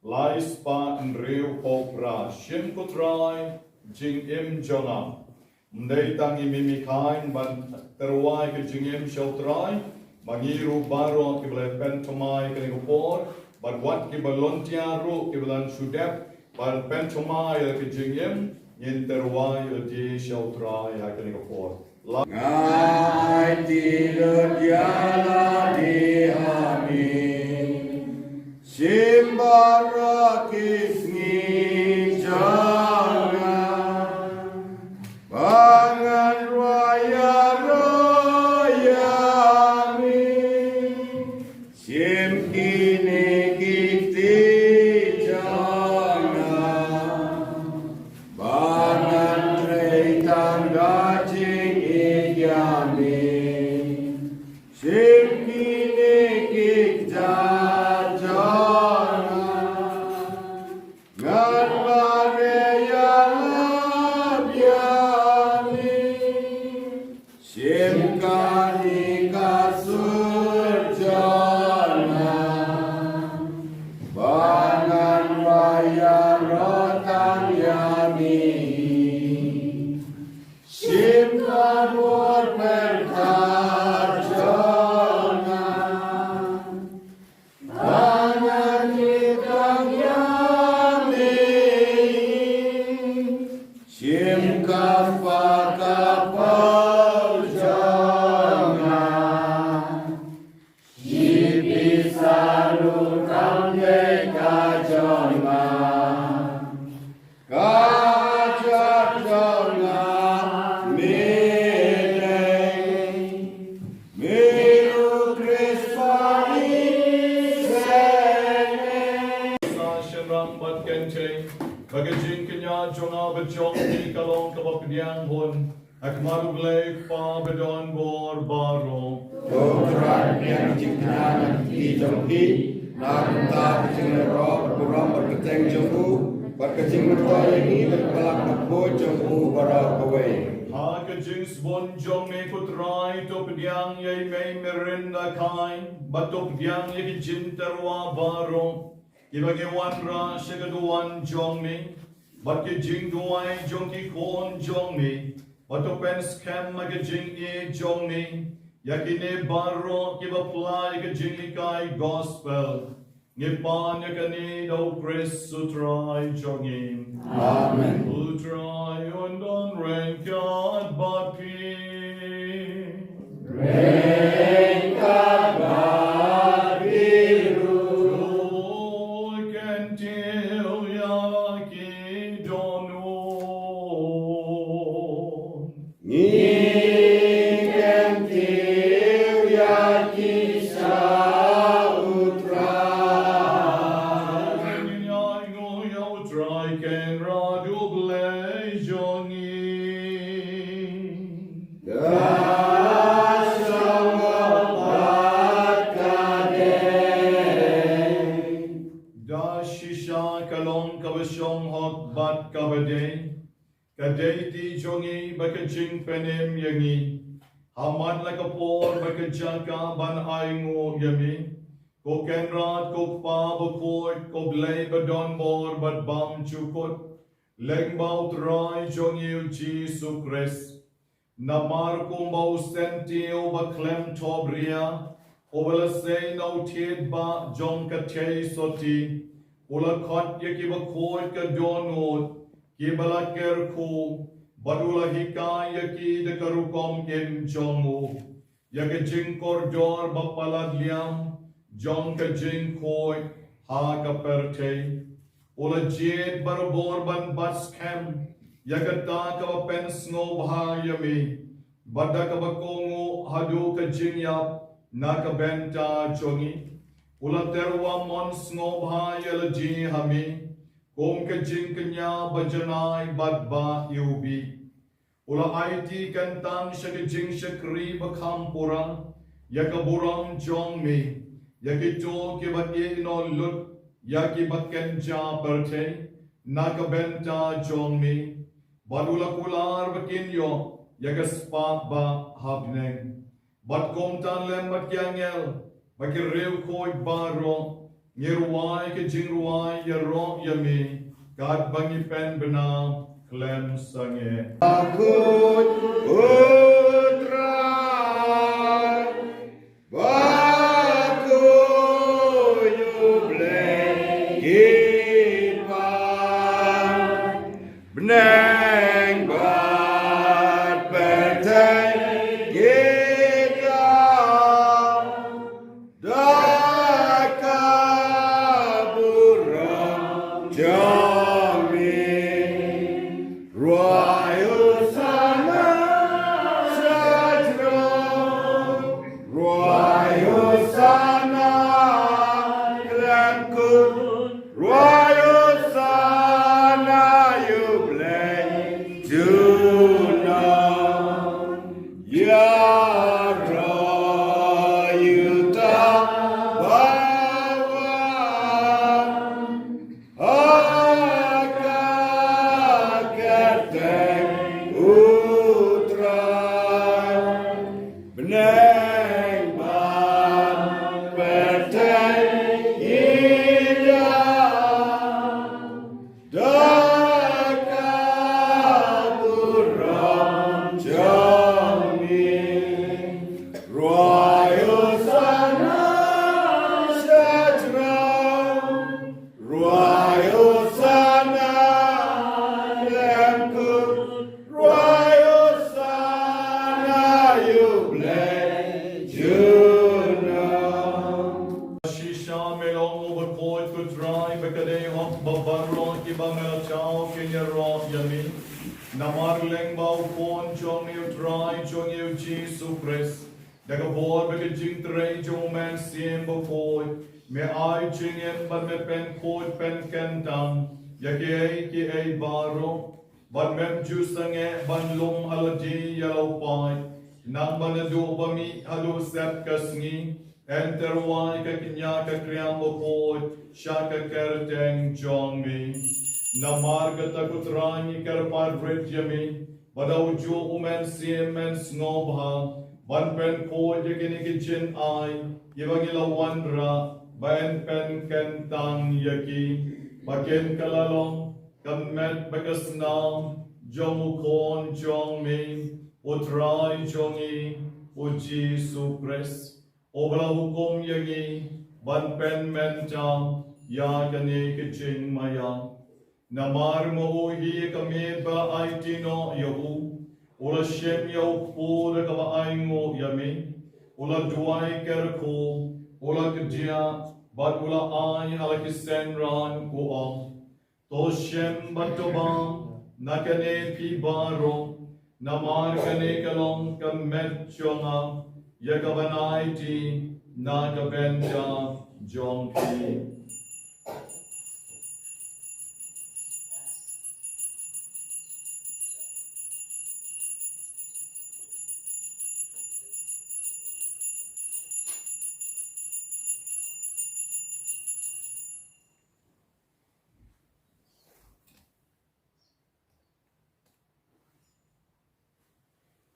lai spa in riu popra shim kutrai jing im jonga mdei tang imimi kain ban terwai ka jing im shautrai mangiru baro ki bale pentomai ka ngopor ban wat ki balontia ru ki balan shudep ban pentomai ka jing im yin terwai di shautrai ha ka ngopor Ngai ti lut yala di amin. Simbara kisni jangan. Pangan raya raya amin. Sim kini kiti jangan. Pangan rei tangga Amin. Simkini kikjajana Ngan mareya labyami Simkani kasurjana Bangan raya rotan yami Simkan Bagajing kanya jonga bajong ni kalong kabapidyang hon akmaruglay pa bedon bor baro Dokteran yang jikna di jongki Nanta kecing roh Kurang berketeng jongku Berkecing bertoy ini Berkelak nakbo jongku Bara kawai ha kajing sbon jong me kutrai to pedyang yay may merinda kain batok pedyang yay jinterwa baro Ibagi wanra shagaduan jong me, but ke jing duai jong ki kon jong me, but to pen scam like a jing e jong me, yakine baro kiba fly ke jing likai gospel, nipan yakani no Chris sutrai jongin. Amen. Utrai undon rain God but peace. Rain God but Kadeti jongi baka jing penem yangi Hamad like a por baka jaka ban aingo yami Ko kenrat ko pa bukort ko blay badon bor but bam chukot Leng baut rai jongi u Jesu Christ Namar kumbau sentio ba klem tobria Obala say no tied ba jong ka te soti Ula kot yaki ba kort ka donot Kibala kerku, badula hikaya ki de karukom im jongu. Yaga jing kordor bapalad liam, jong ka jing koi, ha ka perte. Ula jed barabor ban baskem, yaga ta ka pen snow yami. Bada ka bakongo hadu ka jing yap, na ka benta jongi. Ula terwa mon snow yala ji hami. Kung ka jing kanya bajanay badba yubi. Ula IT kantang siya ka jing siya kri bakampura. Yaka buram jong mi. Yakito kiba ino lut. Yaki bakenja berte. Nakabenta jong mi. Badula kular bakinyo. Yaka spa ba habneng. Bat komtan lembat kyangel. Makireu koi baro, ngiruai ke jingruai ya ro ya mi, kat bangi pen bena, klem sange. Akut utrai baku yuble kipan beneng bat pertai kita dakaburam jami Royal Sana Sajro Royal Sana Lankut Royal Sana you blame Juna Yara Yuta Bawa Akakateng utrai beneng ban perteng ida dakaburam jami Royal Sana Sajra Royal Sana Lankut Royal Sana you blame Juna Shisha melong overpoit to dry bekade hok babaro iba mel chao kinyaro yami. Namarleng bau pon jong you dry jong you Jesus Christ. Daga bor beke jing trei jong man siem before. Me I jingen but me pen coat pen kentang. Yake ki a baro. But mem jusange ban lum haladi yellow pie. Nang banadu bami halu sep kasngi. Enter wai ka kinya ka kriam before. Shaka kerteng jong me. Namarga takutrani kerpar bridjami. Badau jo umen siem men snobha. Ban pen ko yakini kitchen ai. Yevangila wandra. Bayan pen kentang yaki. Bakin kalalong. Kamet bagas nam. Jomukon jong me. Utrai jongi. O Jesus Christ. Obra hukum yangi. Ban pen mentang. Ya kani kitchen maya. Namar mo hi kami ba ay tino yahu. Ula shem yahu po da kaba ay mo yami. Ula duay kerko. Ula kajia. Bat ula ay ala kisenran ko ang. To shem batobang. Nakane pi baro. Namar kane kalong kamet chonga. Yakabanay ti. Nakabenta jong pi.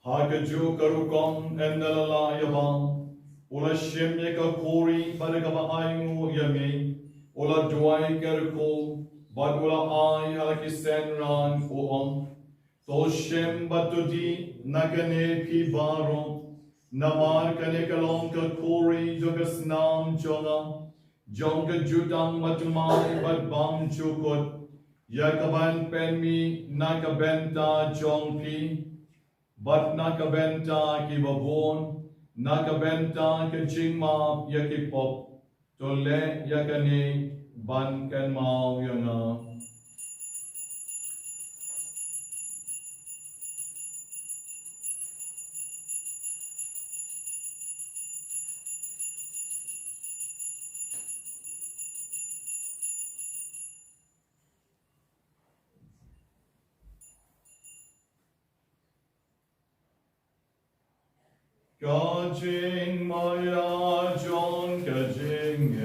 Hagaju karukong endalala yabang. Ula shimye ka kuri badagaba aingu yami. Ula duay kerko. Bad ula ay alakisenran uong. To shim batudi nagane pi baro. Namar kane kalong ka kuri jogas nam jonga. Jongka jutang matumay bad bam chukot. Yakaban penmi nakabenta jongpi. But nakabenta ki babon, nakabenta ki jingma yakipop, tole yakani ban kan mau yana. Kajing maya John kajing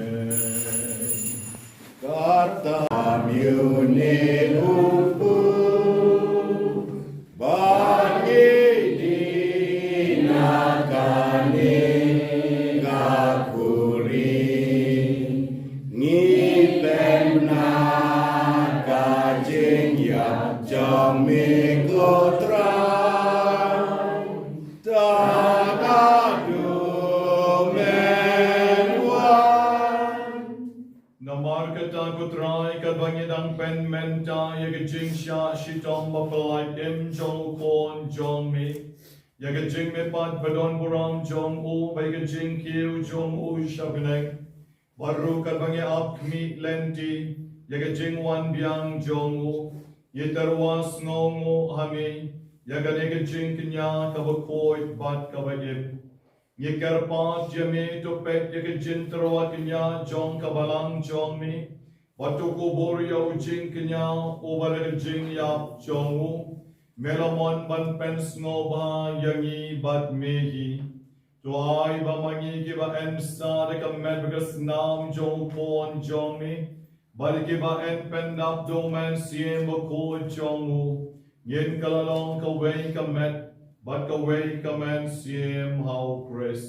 Kata myune upu bagi dinakani ngakul bangi dang pen menta ya ke jing sha shi tom ba palai dem jong kon jong mi ya ke jing me pat badon buram jong u ba ke jing kiu jong u shabneng baru kat bangi ap mi lenti ya ke jing wan biang jong u ye terwas ngong u hami ya ke jing kenya ka ba koi bat ka ba ip ye kerpat jeme to pet ye ke jin terwa kenya jong ka balang jong mi Batu kubur ya ujing kenya ubara jing yap jongu melamon ban pens ngoba yangi bat mehi to ai ba mangi ki ba en sa de kamet begas nam jong pon jongi bal ki ba en pen nap do man siem ba ko jongu yen kalalong ka wei kamet bat ka wei kamen siem how chris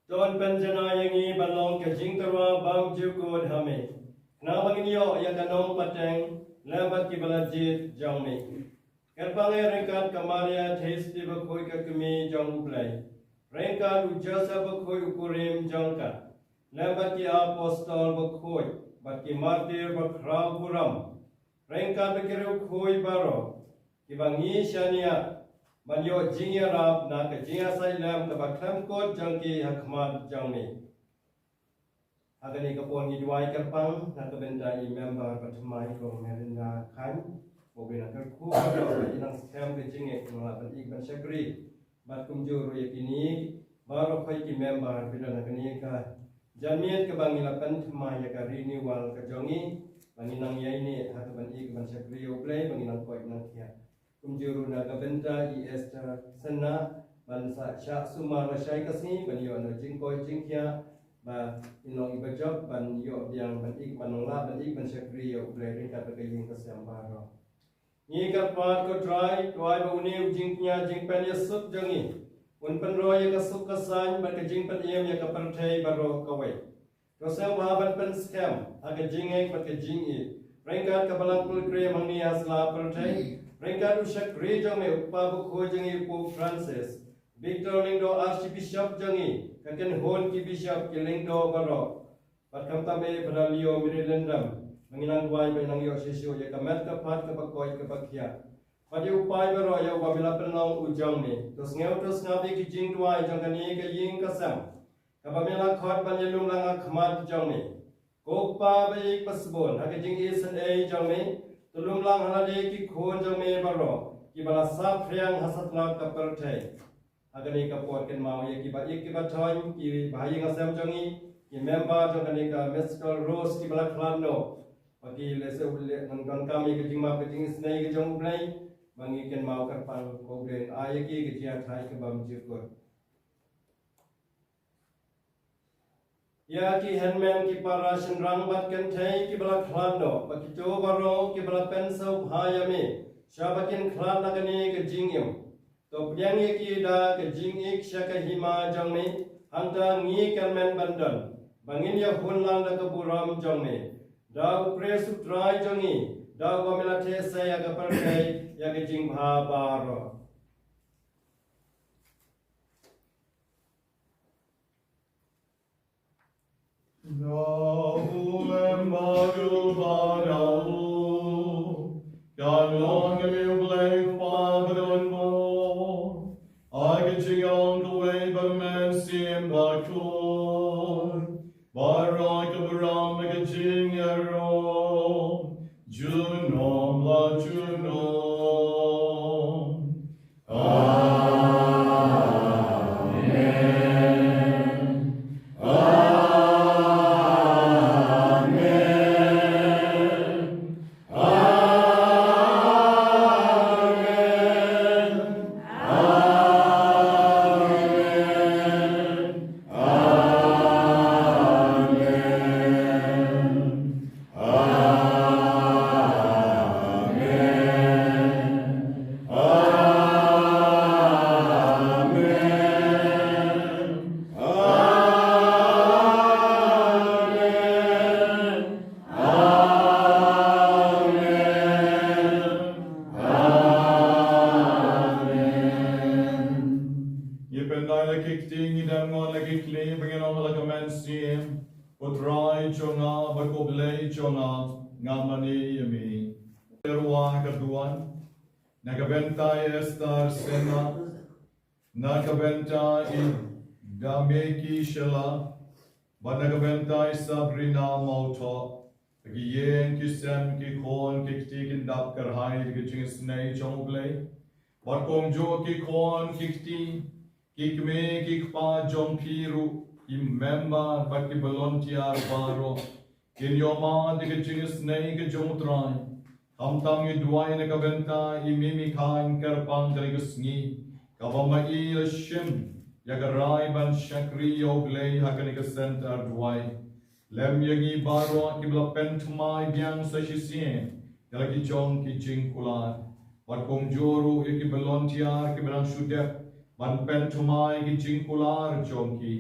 Tuan penjana yangi balong ke jing terwa bang jukut hame. Na bangin yo ya kanong pateng lebat ki balajit jong me. Kerpange rengkat kamaria testi bakoi ke kemi jong uplai. Rengkat ujasa bakoi ukurim jong ka. Lebat ki apostol bakoi, bat ki martir bakrau kuram. Rengkat bekiru koi baro. Ki bangi shania Banyo jingya rap na ke jingya sailam ke baklam kot jangki hakmat jangni. Agani kapon hidwai kerpang na ke benda i member pertemai ko merinda kan. Mobina kerku ada inang scam ke jingek melapan ikban syakri. Bat kumjur yakini baru koi ki member bila na kini ka. Jamiat ke bangilapan temai ya ka renewal ke jongi. Banginang ya ini hakaban ikban syakri oblay banginang koi nang kia. Kumjuru naga benta IS sana bansa syak sumar syai kasni ban yo no jingkoi jingkia ba inong ibajok ban yo yang ban ik manongla ban ik ban syakri yo ulai ringkat berkaying kesambaro ni kapat ko try ba uni jingkia jingpen ya sut jangi un penroy ka suk kasan ban ka jingpen yem ya ka perthai baro kawai to sam ba ban pen scam aga jingek ban ka jingi ringkat ka balang pul kre mangni asla perthai Rengkat usyak gereja me upa bukho jangi upo Francis. Victor Lingdo Archbishop jangi. Kaken hon ki bishop ki Lingdo baro. Patkam tabe pada Leo Mirilendam. Menginang duai benang yo sisyo ya kamet kapat kapakoi kapakya. Padi upai baro ya wabila penong ujang me. Tos ngeu tos ngabi ki jing duai jangkani ke ying kasam. Kapamela khot banyalum langa khmat jang me. Kokpa baik pasbon. Hake jing isen jang me. Tulung lang halade ki khon jang me baro ki bala sap priang hasat nak ka perthai agani ka pot ken mau ye ki ba ek ki ba thon ki bhai ngasam jangi ki member jangani ka mescal rose ki bala khlando pagi lese ulle nang kami ke jingma ke jing snai ke jong blai bangi ken mau kar pang ko glen aye ki ke jia thai ke bam jikot Ya ki handman ki para senrang bat ken thai ki bala khlando baki to baro ki bala pensau bhayame shabakin khlan nagani ke jingyam to pyang ye ki da ke jing ik shaka hima jangme hangta ngi kanmen bandan bangin ya hunlang da ke buram jangme da upre sutrai jangi da wamela the saya ke perkai ya ke jing bha baro Ulem bagul badau, galong mi blake pabadon mo. I can sing on the way, but man sim bakul. Barak abram can sing a ro. Junom la junom. Ding i den mån lägger kliv, ingen om lägger män sim. Putrai chonga bakoblei chonga ngamani yami. Terwa kaduan. Nagabentai Esther Sena. Nagabentai Dameki Shela. Nagabentai Sabrina Mauto. Yen kisem ki kon ki tikin dap karhai ki ching snei chonglei. Kong jo ki kon ki kme ki pa jom piru imemba but ki volunteer baro. Kin yoma de ki ching snei ki jomutrai. Ham tam yi duai na kabenta imimi kain karpang kali sngi. Kavama I shim yagarai ban shakri yoglei hakani ka center duai. Lem yagi baro kibla pentumai biang sa shisien kalaki chong ki ching kular wat kong joru iki belontiar ki berang sudep ban pentumai ki ching kular chong ki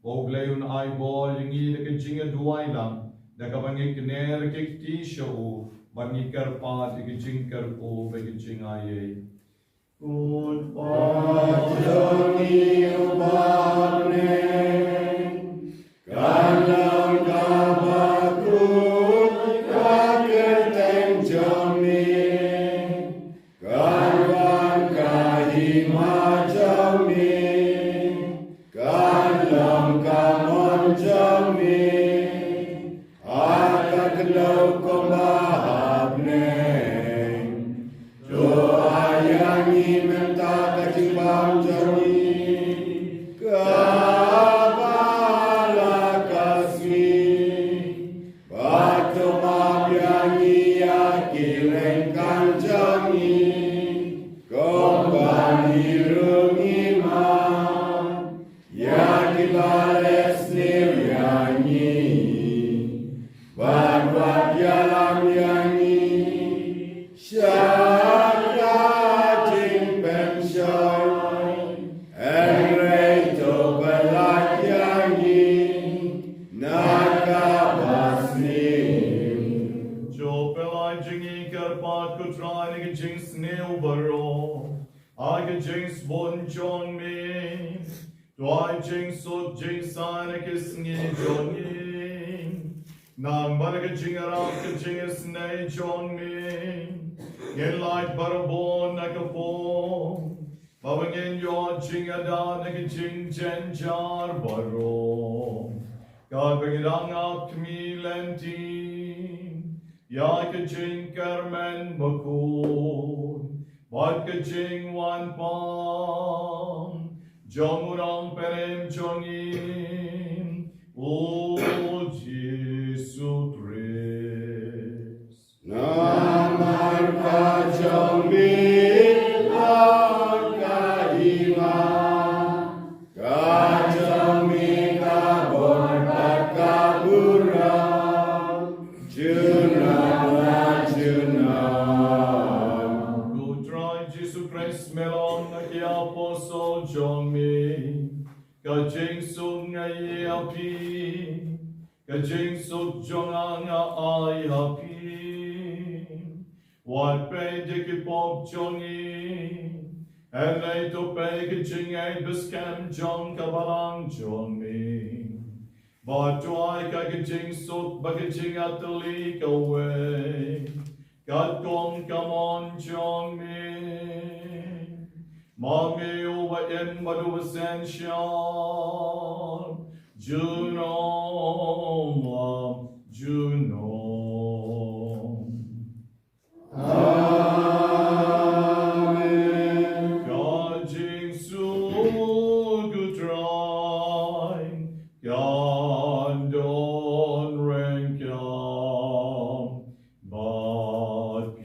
ogleun ai bol yangi de ki ching duai lam da ka bangi kner ki ti show bangi karpa ki ching kar ko be ki ching ai kun pa Joni ubane Kalang kabakut kaketeng joni Kalwan kahima joni Kalang kamon joni Akaklau kombahabneng Doa yangi menta kajimbang joni Nam baraka jingaram ka jingas nay John me. Yen light barabon nakapon. Babangin yo jingada naka jing jen jar baro. God bangirang up kmi lenti. Ya ka jing karmen bakun. Bad ka jing wan pam. Jomurang perem jongin. O Jesus Christ. Namar kajami langkahima kajami kabor bakaburam junam junam. Go try Jesus Christ melon ki apostle John me. Kajing sung ngay api. Kajing suk jong ang ay hapi. Wat pe diki pop jongi. And they to pe kajing ay biskam jong kabalang jong me. But to I kajing suk bakajing atali kawe. God come on jong me. Mami uwa en madu essential. Junom, Junom. Amen. God jing su gutrai. God don renkam. But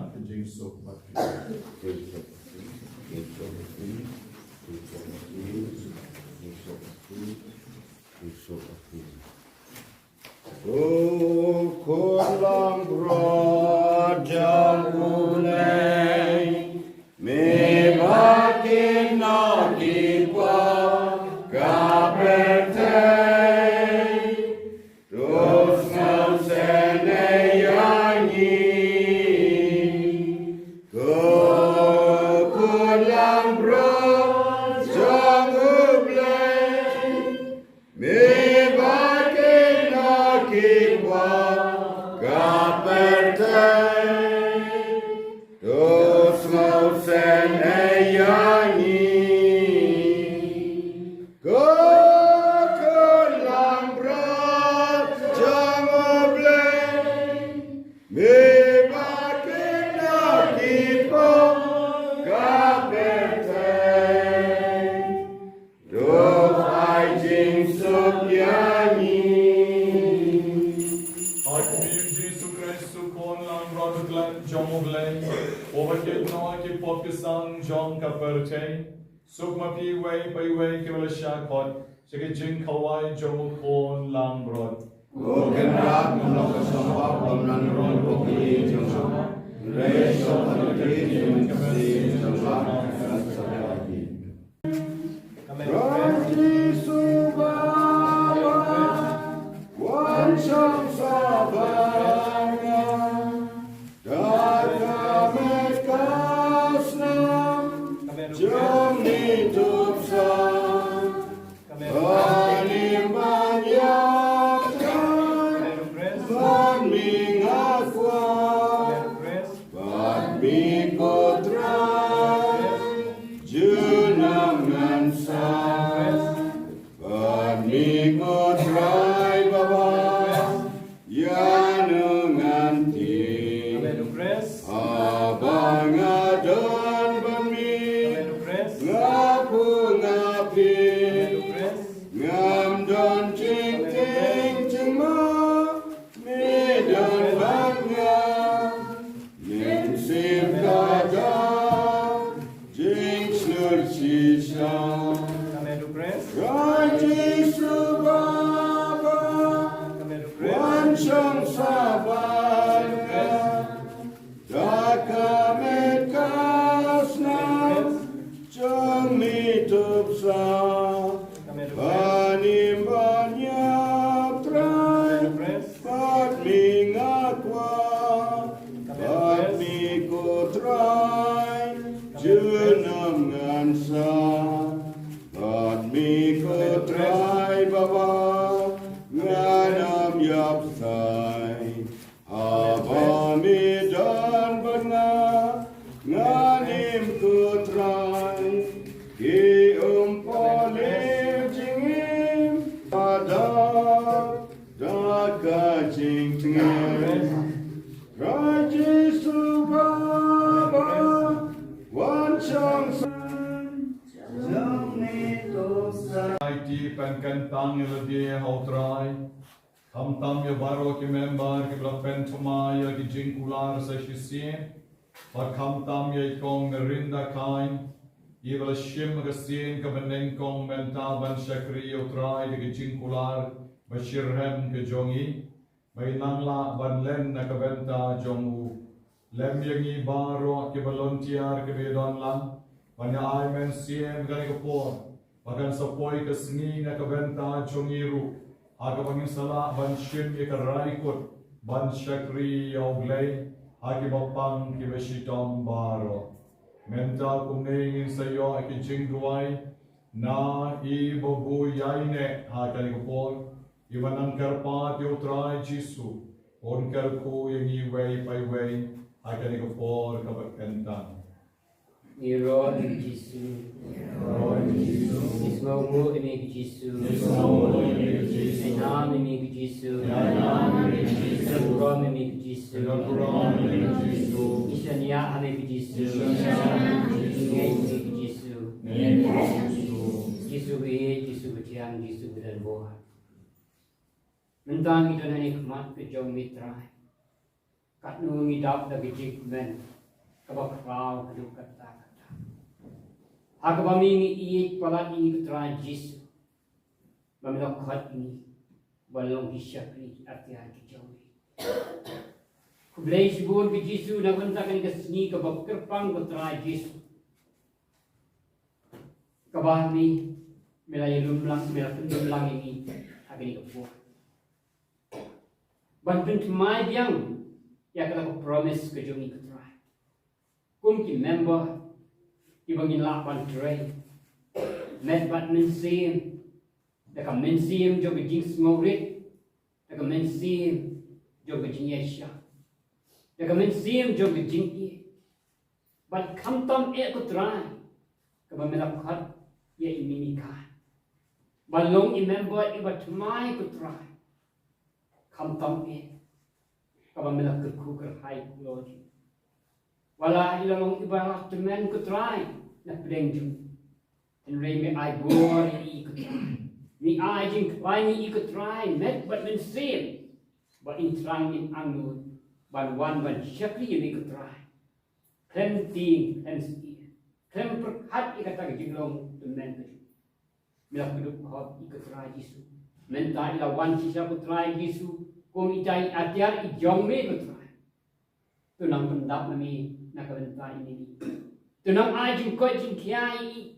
Kajing sok bakti. Kulang brojang ulay, me makin nakipa kaperte, do Noah ki pop ki sang jong ka perte. Suk ma pi wei pai wei ki wala sha kot. Sige jing kawai jong kon lang brod. Bukan rak menolak sembah pemnan roh pokli jengso. Reso hati jengsi sembah kasih. Raji subhana, wan sham sabana, daka mekasnam, jom hidup sam, banim banyak ban mingakwa, ban mikotra, jenangan sam, ban mikotrai baba, yanungan ti, abang adon ban mi, ngapu ngapi, ngam don cing ting cing ma, medan bangga, nim sim kada, jing slur sisa, raji subaba, wan shang sabana, daka mekasnam, jang hidup sa, banim banyak trai, bat mingakwa, bat mikotrai, jenam ngansa, bat mikotrai baba, nganam yapsai, abamidan bana, nganim kutrai, ki umpole jingim, ada daka jing tingim, raji subaba, wan shang IT pen kan tang ya dia hautrai. Tam tam ya baro ki member ki bla pen toma ya ki jinkular sa shisi. Ba kam tam ya ikong merinda kain. Iwala shim ka sin ka beneng kong mental ban shakri utrai ki jinkular ba shirhem ke jongi. Ba inangla ban len na ka benta jongu. Lem yangi baro ki volunteer ki bedon lang. Banya ay men sien ka ni kapor. Bagan sapoi ka sni na ka benta jongiru. Aga bangin sala ban shim ye ka raikut. Ban shakri yoglay. Agi bapang ki beshitom baro. Mental kumningin sayo aki jingduay. Na i babu yaine ha ka ni kapor. Iwan ang karpat yotray Jisu. On karku yung iway payway. Ha ka ni kapor kabakentang. Niro ni Jisu, Ismaumu ni Jisu, Enam ni Jisu, Rom ni Jisu, Ishania ni Jisu, Ngay ni Jisu, Jisu be Jisu betiang Jisu bedan boha. Mentang itu nani kemat kejong mitra, kat nungi dap dah kejik men, kabak rau kaduk kata. Aku bamingi iik palat ini keterangan Yesus. Bamilok khat ini balong disyakri artian kijawi. Kublai sibur ke Yesus na bentakan ke seni ke bab kerpang keterangan Yesus. Kabahmi melai lumlang ini agak kepuah. Bantuan temai yang kata promise ke jongi keterangan. Kum ki member ibangin lapan tray, met bat mensim, deka mensim jo bijing smorit, deka mensim jo bijing yesha, deka mensim jo bijing i, bat kamtam ko try, kaba melakhat ye iminikan, balong imember ibat mai ko try, kamtam kaba melakhat kuker high logic. Wala ilalong ibarat teman ko try na pedengju. Tenrei me ai bor ni ko try. Mi ai jing kwai ni ko try met but men same. But in trying in angun ban wan ban shakli ni ko try. klem ting klem si klem perkat ikata jinglong temen ke bila hidup kau ikutrai Yesus menta ila wan sisa putrai Yesus kum itai atiar i jong me putrai tunang pendap nami nak bentai ini tunang ai jing koi jing kiai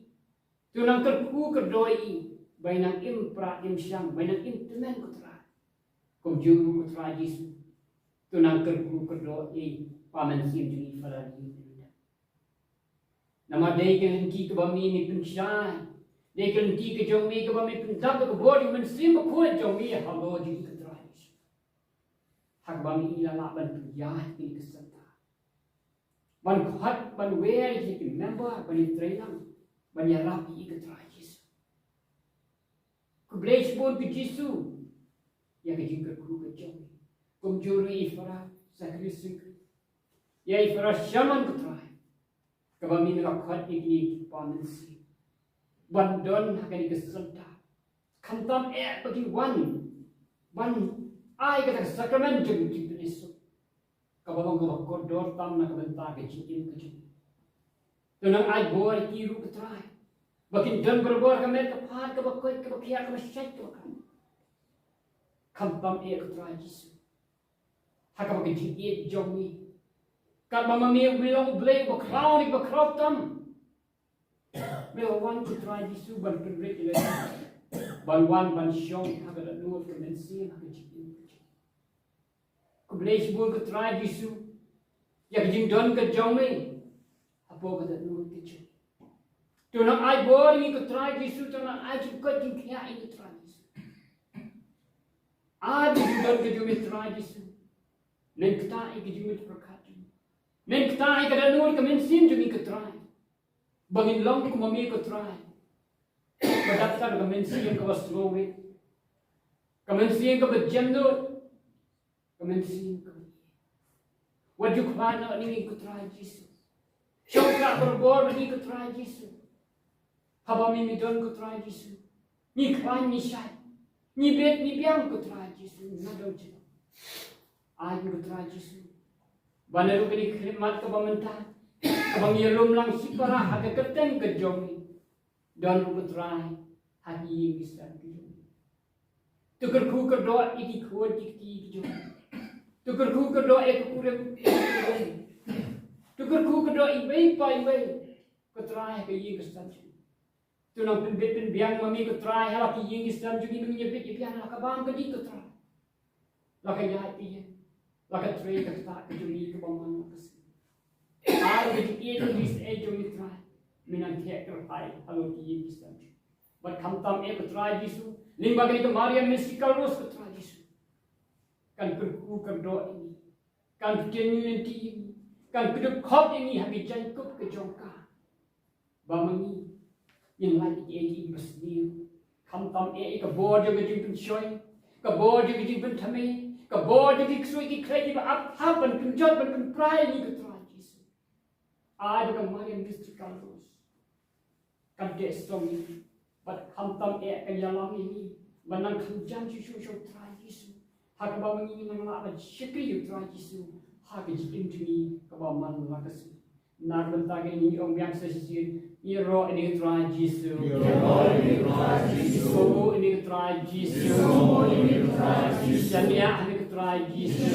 tunang terku kedoi bainang impra imsyang bainang intemen putrai kum juru putrai Yesus tunang terku kedoi paman sim jing falani nama dei kelenti ke bami ni pensyai dei kelenti ke jong mi ke bami pendap ke bodi men sim ko jong mi halo jing kedrai hak bami ila la ban piyah ni kesanta ban khat ban wer ji ki member ban training ban ya rapi kedrai Yesus ku bless bon ke Yesus ya ke jing ke ku ke jong kum juru ifara sakrisik ya ifara shaman kedrai kami nak khat ini pamansi bandon hakani kesenta kantam bagi wan ai kata sakramen jeng jeng Yesus kabang kodor tam nak bentar ke cikin ke tunang ai boy kiru ketrai bakin don berbor kami kepat ke bakoi ke bakia ke masyai ke bakam kantam ketrai Yesus hakam ke cikin jomi kan mama mi bilang blay bakraw ni bakraw tam Mel wan to try Yesus ban pendek ile ban wan ban syong haga da nur ke mensi haga cikin ku blay bol ke try Yesus ya jing don ke jong me apo ga da nur ke cikin to na ai bor ni ke try Yesus to na ai ku jing kya ini try Yesus ai jing don ke jong me try Yesus len kita ai ke jing me perkat men kita ai kada nur ke men sim jumi ke try bangin long ku mami ke try badaktar ke men sim ke waslo we ke men sim ke bejam nur ke men sim ke waju khana ni ke try Yesus shauka berbor ni ke try Yesus haba mi don ke try Yesus ni kwan ni syai ni bet ni biang ke try Yesus na do je ai ke try Yesus Banaru kini khidmat ke pemerintah, abang yelum lang sipara haga keteng ke jomi, dan rupetrai hati bisa jomi. Tukar ku kerdoa iki kuat iki jomi, tukar ku kerdoa ek kurem jomi, tukar ku kerdoa ibai pai ibai ketrai ke ye kestan jomi. Tu nang pen biang mami ketrai halak ye kestan jomi menyebut biang halak abang ke di ketrai, laka ya iye. Laka tray kata kejumi ke bawah kas. Al kejiki this age of try. Minang tiak terpai kalau dia bisa. But kamtam try Yesus. Limba kini ke Maria mystical rose ke try Yesus. Kan kerku kerdoa ini. Kan genuinity ini. Kan keduk kop ini hami jangkup ke jongka. Bamangi yang lain ini bersniu. Kamtam ke bodoh ke jumpen shoy. Ke bodoh ke jumpen thame. Kabor di kisui ki kredi ba ap hapan kunjot ban prai ni ke try Yesus. Ai ba Maria mystical rose. Kan de strong ni. But kamtam kan yalam ini banang kunjan Yesus show try Yesus. Hak ba mangi nang la ba shikri you try Yesus. Hak ji intui ka ba man la kas. Nar banta ke ni om yang sesi ni ro ini try Yesus. So ini try Yesus. Jania ini try Yesus.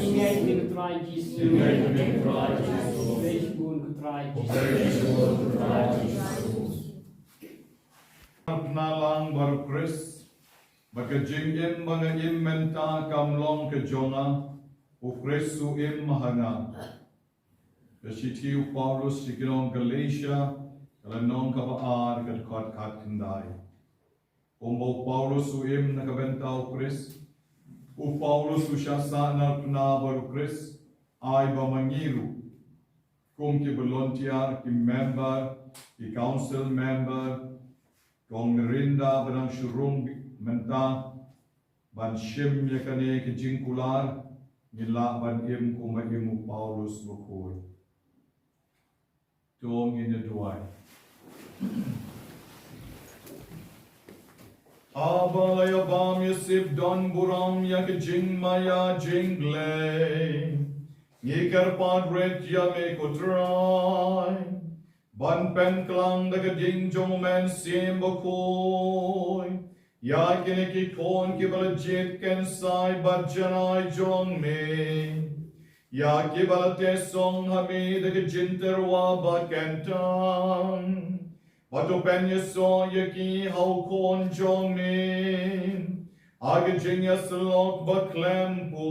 Ingat ini try Yesus. Facebook try Yesus. Nalang bar Chris, bakajing im mga menta kamlong ke jonga, u Chris su im mahanga. Kasitiu Paulus sikinong Galatia, kalanong kabaar kat kendai. Umbo Paulus su im nakabentaw Chris, u Paulus su syasa na baru Chris, ay bamangiru. Kung ki volunteer, ki member, ki council member, kung merinda benang syurung menta, ban shim yakane ki jingkular, nila ban im kumaimu Paulus bukul. Tong in the duai. Aba yabam yasib don buram yak jing maya jingle. Ngikar padret ya me kutrai. Ban pen klang da ka ding jong men sim bokoi. Ya kene ki kon ki bala jit ken sai bat janai jong me. Ya ki bala te song hami da ka jinter wa ba kentang. Bato pen ya so ya ki hau kon jong me. Aga jing ya slok ba klempo.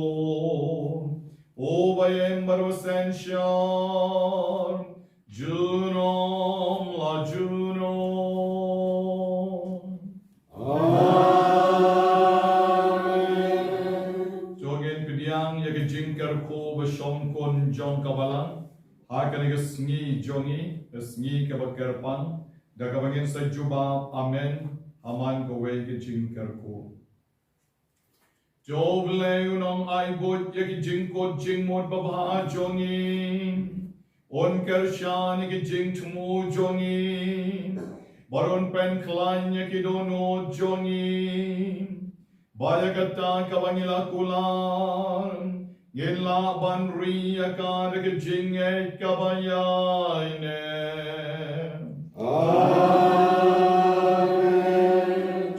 O bayem baro sen shar. Junom la Junom. Amen. Jogen pidiang ya ke jingkar ko ba shom kon jong kabalang. Ha ka ne sngi jongi, sngi ka ba kerpang. Da ka bagin sa juba amen. Aman ko we ke jingkar ko. Job le unong ai bot ya ke jingko jingmot ba ba jongi. On kershan ki jing tumu jongi, baron pen klanya ki dono jongi, baya kata kabangila kular, gila ban riya kar ki jing e kabayaine. Amen.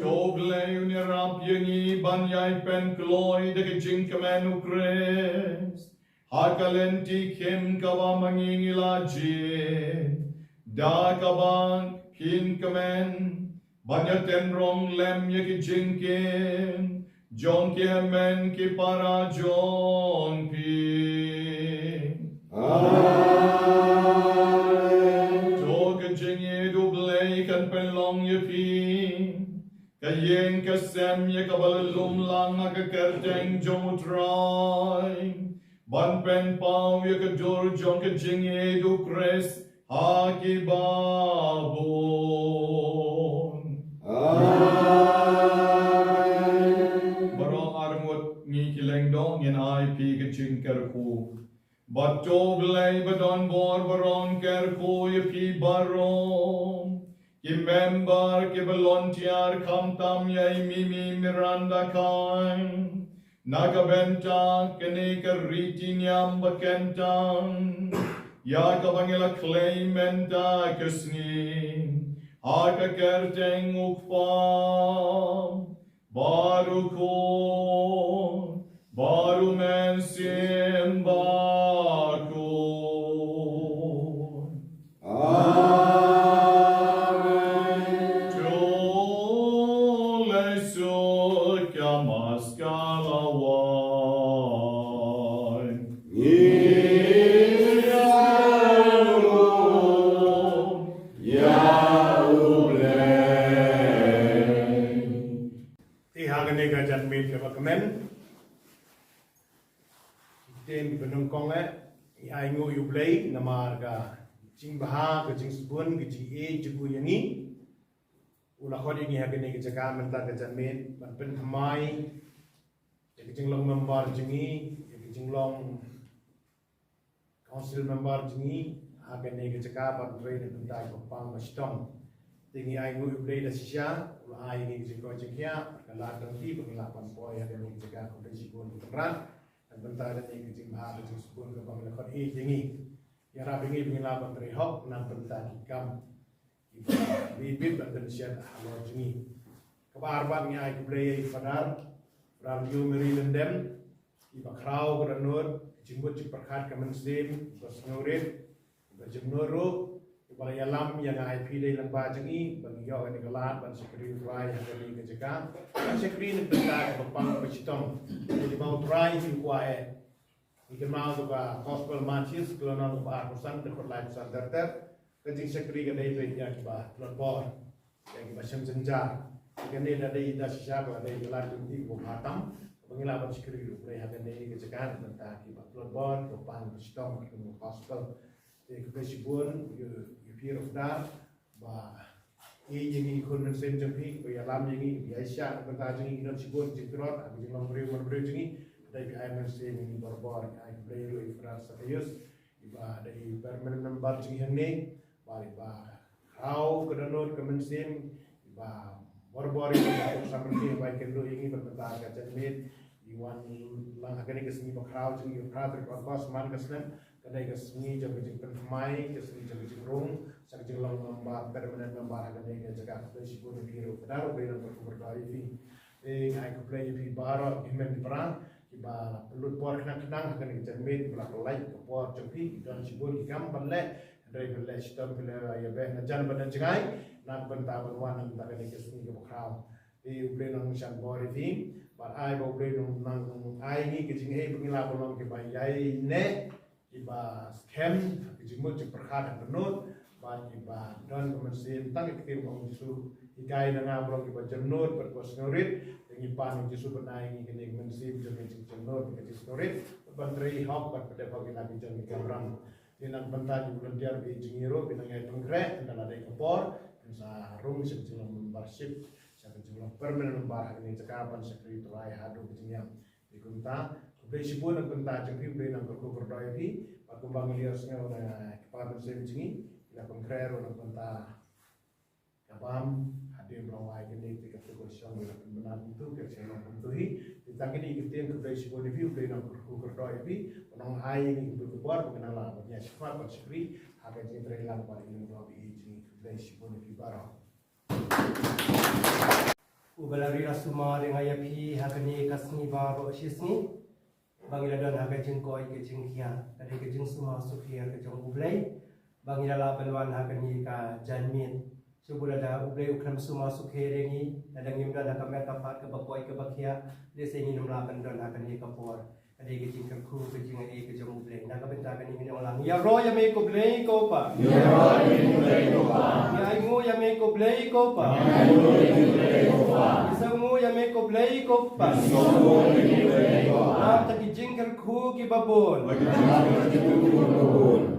Job le unirap yengi ban yai pen kloy de ki jing kamenu kres. Hakalenti kim kaba mangingilaji, da kabang kin kamen, banyaten rong lem yaki jinkin, jon ki hemen ki para jon pi. Amen. Toga jingi dublei kan penlong yapi, kayeng kasem yakabalalum lang hakakerteng jomutrai. Ban pen pau ya ke dur jong ke jing edu kres haki babon. Amen. Barong armut ngi kileng dong yen ai pi ke jing kerku. Bato blai badon bor barong kerku ya pi barong. Ki member ki volunteer kam tam yai mimi miranda kain. Nagabenta kene kariti nyam bakentang ya kabangila claimenta kesni haka kerteng ukpam baru men simbako. Amen. Jole sukya maskala. Tem benung kong ai ngu yu play namar ga jing baha ga jing subun ga jing e jibu yangi ula khodi ngi ha gane ga jaga menta ga jamin ban pen thamai ga jing long member jingi ga jing long council member jingi ha gane ga jaga ban train dan ta ko pang ba stong tingi ai ngu yu play da sisya ula ai ngi jing ko jingya ga la dang ti ba la pan boy ha gane ga jaga ko da jibun tran bentar ni kijing bahar kijing sepun ke bang lekot i jingi ya rabingi bingila bantri hok nan bentar kikam bibit banten siat halor jingi kebar bat ngi ai kublei fadar ram yu meri lendem i bakrau granur jimbut jik perkat ke muslim bos nurit bajim nuru bala yalam yang ai pidai lamba jingi bang yo ni galat ban sekri rai hari ke jeka sekri ni bentar bapang pecitong jadi mau try di kuae ikan mau juga gospel matches kelana lupa pesan dekat live center kejing sekri ke dai pe ya kiba lotbor yang kiba senjar ikan ni dari ida siapa dari gelar di bu khatam pengila ban sekri rupai hakan ni ke jeka bentar kiba lotbor bapang pecitong ke gospel jadi kesibun fear of that ba i jingi kun sen jampi ko ya lam jingi ya isya benta jingi non sibut jikrot abi jing long breu jingi dai bi ayman se ni borbor ai breu i france sayus iba dai permanent member jingi hne ba how kedanot kemen sen iba borbor i sampai ba kendo ingi berbenta ka janmit Iwan lang agak kesini bakrau jadi bakrau terkabas man kesem kadai kesini jadi penmai kesini jadi rung sak jadi lang membar permanent membar kadai jaga kadai si pun biru kadar beri nak berdoa ini ai ko play pi baro imen perang iba pelut por kenang kadai cermin belak like por cepi dan si pun ikam balek dari balek sistem bila ya ben jan badan jangai nak bentang wan nak kadai kesini bakrau beri nang san bor ini but I will bring nang I ni kecing pengila bolong ke bayai ne iba scam kecing mut perkhat penut ba iba don kemensin tang ke bong jisu ikai nang bolong ke jernut berkos ngorit ngi pan jisu benai ni kene kemensin kecing jernut kecing ngorit bantri hok ber pada bagi nabi jan ke orang dinang benta di bulan diar be jingiro binang ai pengkre dan ada kepor sa rum sebetulnya membership jumlah permanent bar ini cakapan sekali tuai hadu kecingnya di kunta kubesi pun nak kunta jengki beri nak berdoa ini aku bangun lihat semua orang kepada saya begini kita pengkrer orang kunta kapam hadir melawai ini tiga perkosong bila benar itu kerja orang kuntuhi kita kini kita yang kubesi pun ini beri nak berdoa ini orang hai ini berkuat mengenal banyak sifat bersyukri agar kita terhilang pada ilmu doa ini kubesi pun ini barang Ubalari rasuma dengan yapi hakani kasni baro sisni bangila don haga jengkoi ke jengkia dari ke jeng semua sufia ke jeng ublai bangila la penwan hakani ka janmin subula da ublai ukram semua sukhe rengi ada ngimda da kamet kapat ke bakoi ke bakia dese ni numla pendon hakani ka por ada ke jeng ku ke jeng ai ke jeng ublai na ka benta kani ni orang ya ro ya me ko blai ko pa ya ro ya me ko blai ko pa ya ai ngo ya me ko blai ko pa ya ai ngo ya me ko blai ko pa isangu ya me ko blai ko pa isangu ya me ko blai ko pa ta ki jeng ku ki babon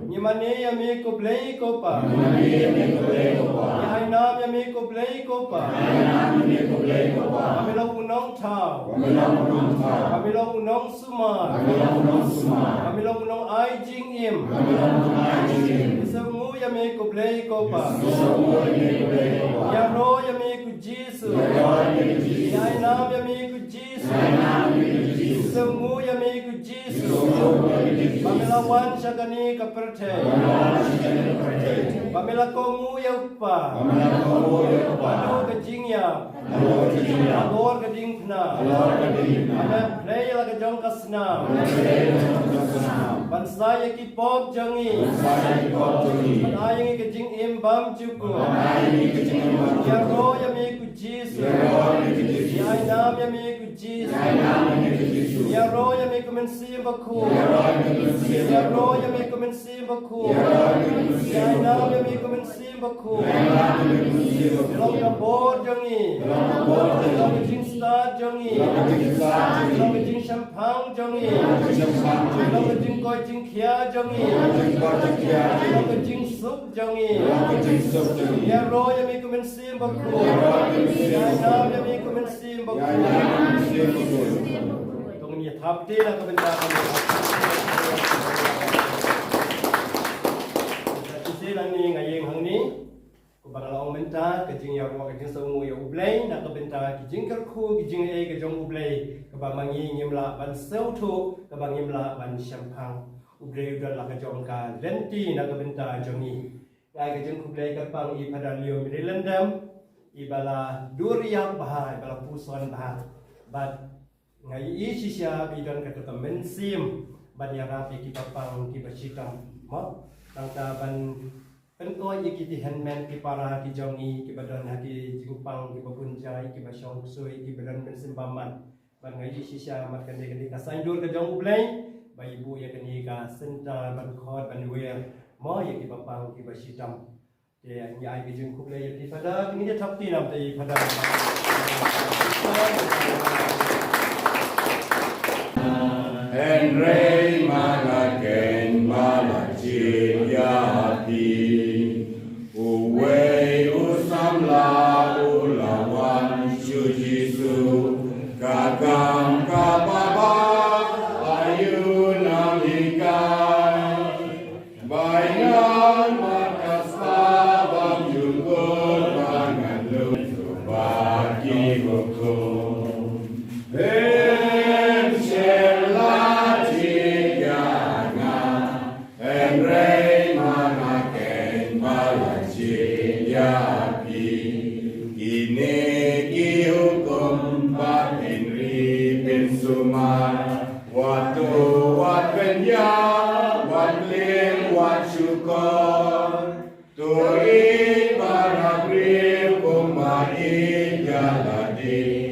ni mane ya me ko blai ko pa ni mane ya me ko blai ko pa ya ai nam ya me ko blai ko pa ya ai nam ya me ko blai ko pa kami lo unong thao kami lo unong suma kami lo unong ai jing im isangu ya me ko blai ko pa ya ro ya me ko jisu ya ai nam ya me ko jisu isangu ya me ko jisu kami lo wan shagani ka perthe kami lo kongu ya upa ado ke jing ya ador ke ding khna kami play la ke jong kasna bansaya ki pop jangi banayang ke jing im bam chuku ya ro ya me ku jisu ya nam ya me ku jisu ya ro ya me ku mensim baku ya ro ya me ku mensim baku ya nam ya me ku mensim baku long ya bor jangi long jing star jangi long jing champagne jangi long jing koi jing khia jangi long jing sup jangi ya ro ya me ku mensim baku ya nam ya me ku mensim baku tong ni thap te la ka benta ka ni lang ni ngayeng hang ni ko bangala ong benta ke jing ya ro ke jing songu ya ublai na ka benta ki jing kar khu ki jing e ke jong ublai ka ba mangi ngimla ban sau thu ka ba ngimla ban champang ublai udan la ka jong ka lenti na ka benta jongi ngai ke jing ublai ka pang i pada lio mi lendam i bala durian bahai bala puson bahai bat ngai i sisia bi don ka ta mensim ban ya rapi ki papang ki bersitam mo tangta ban penkoi ki handman ki para ki jongi ki badan haki jingpang ki babunjai ki basong sui ki badan mensimbaman ban ngai sisia mat kan de ka sain dur ka jong ublai ba ibu ya kan ka senta ban khot ban wer mo ya ki papang ki bersitam de nyai ki jing kublai ya ki pada kini dia thapti nam te pada Henry Malaken Malachil Yati Uwe Usamla Ulawan Shujisu Kakam Kapaba Ayunam Hikai Bayan Makasabam Jungkul Bangalu Baki Hukum cuma waktu wat kenya wat lim wat syukur tui para brim kumai jaladi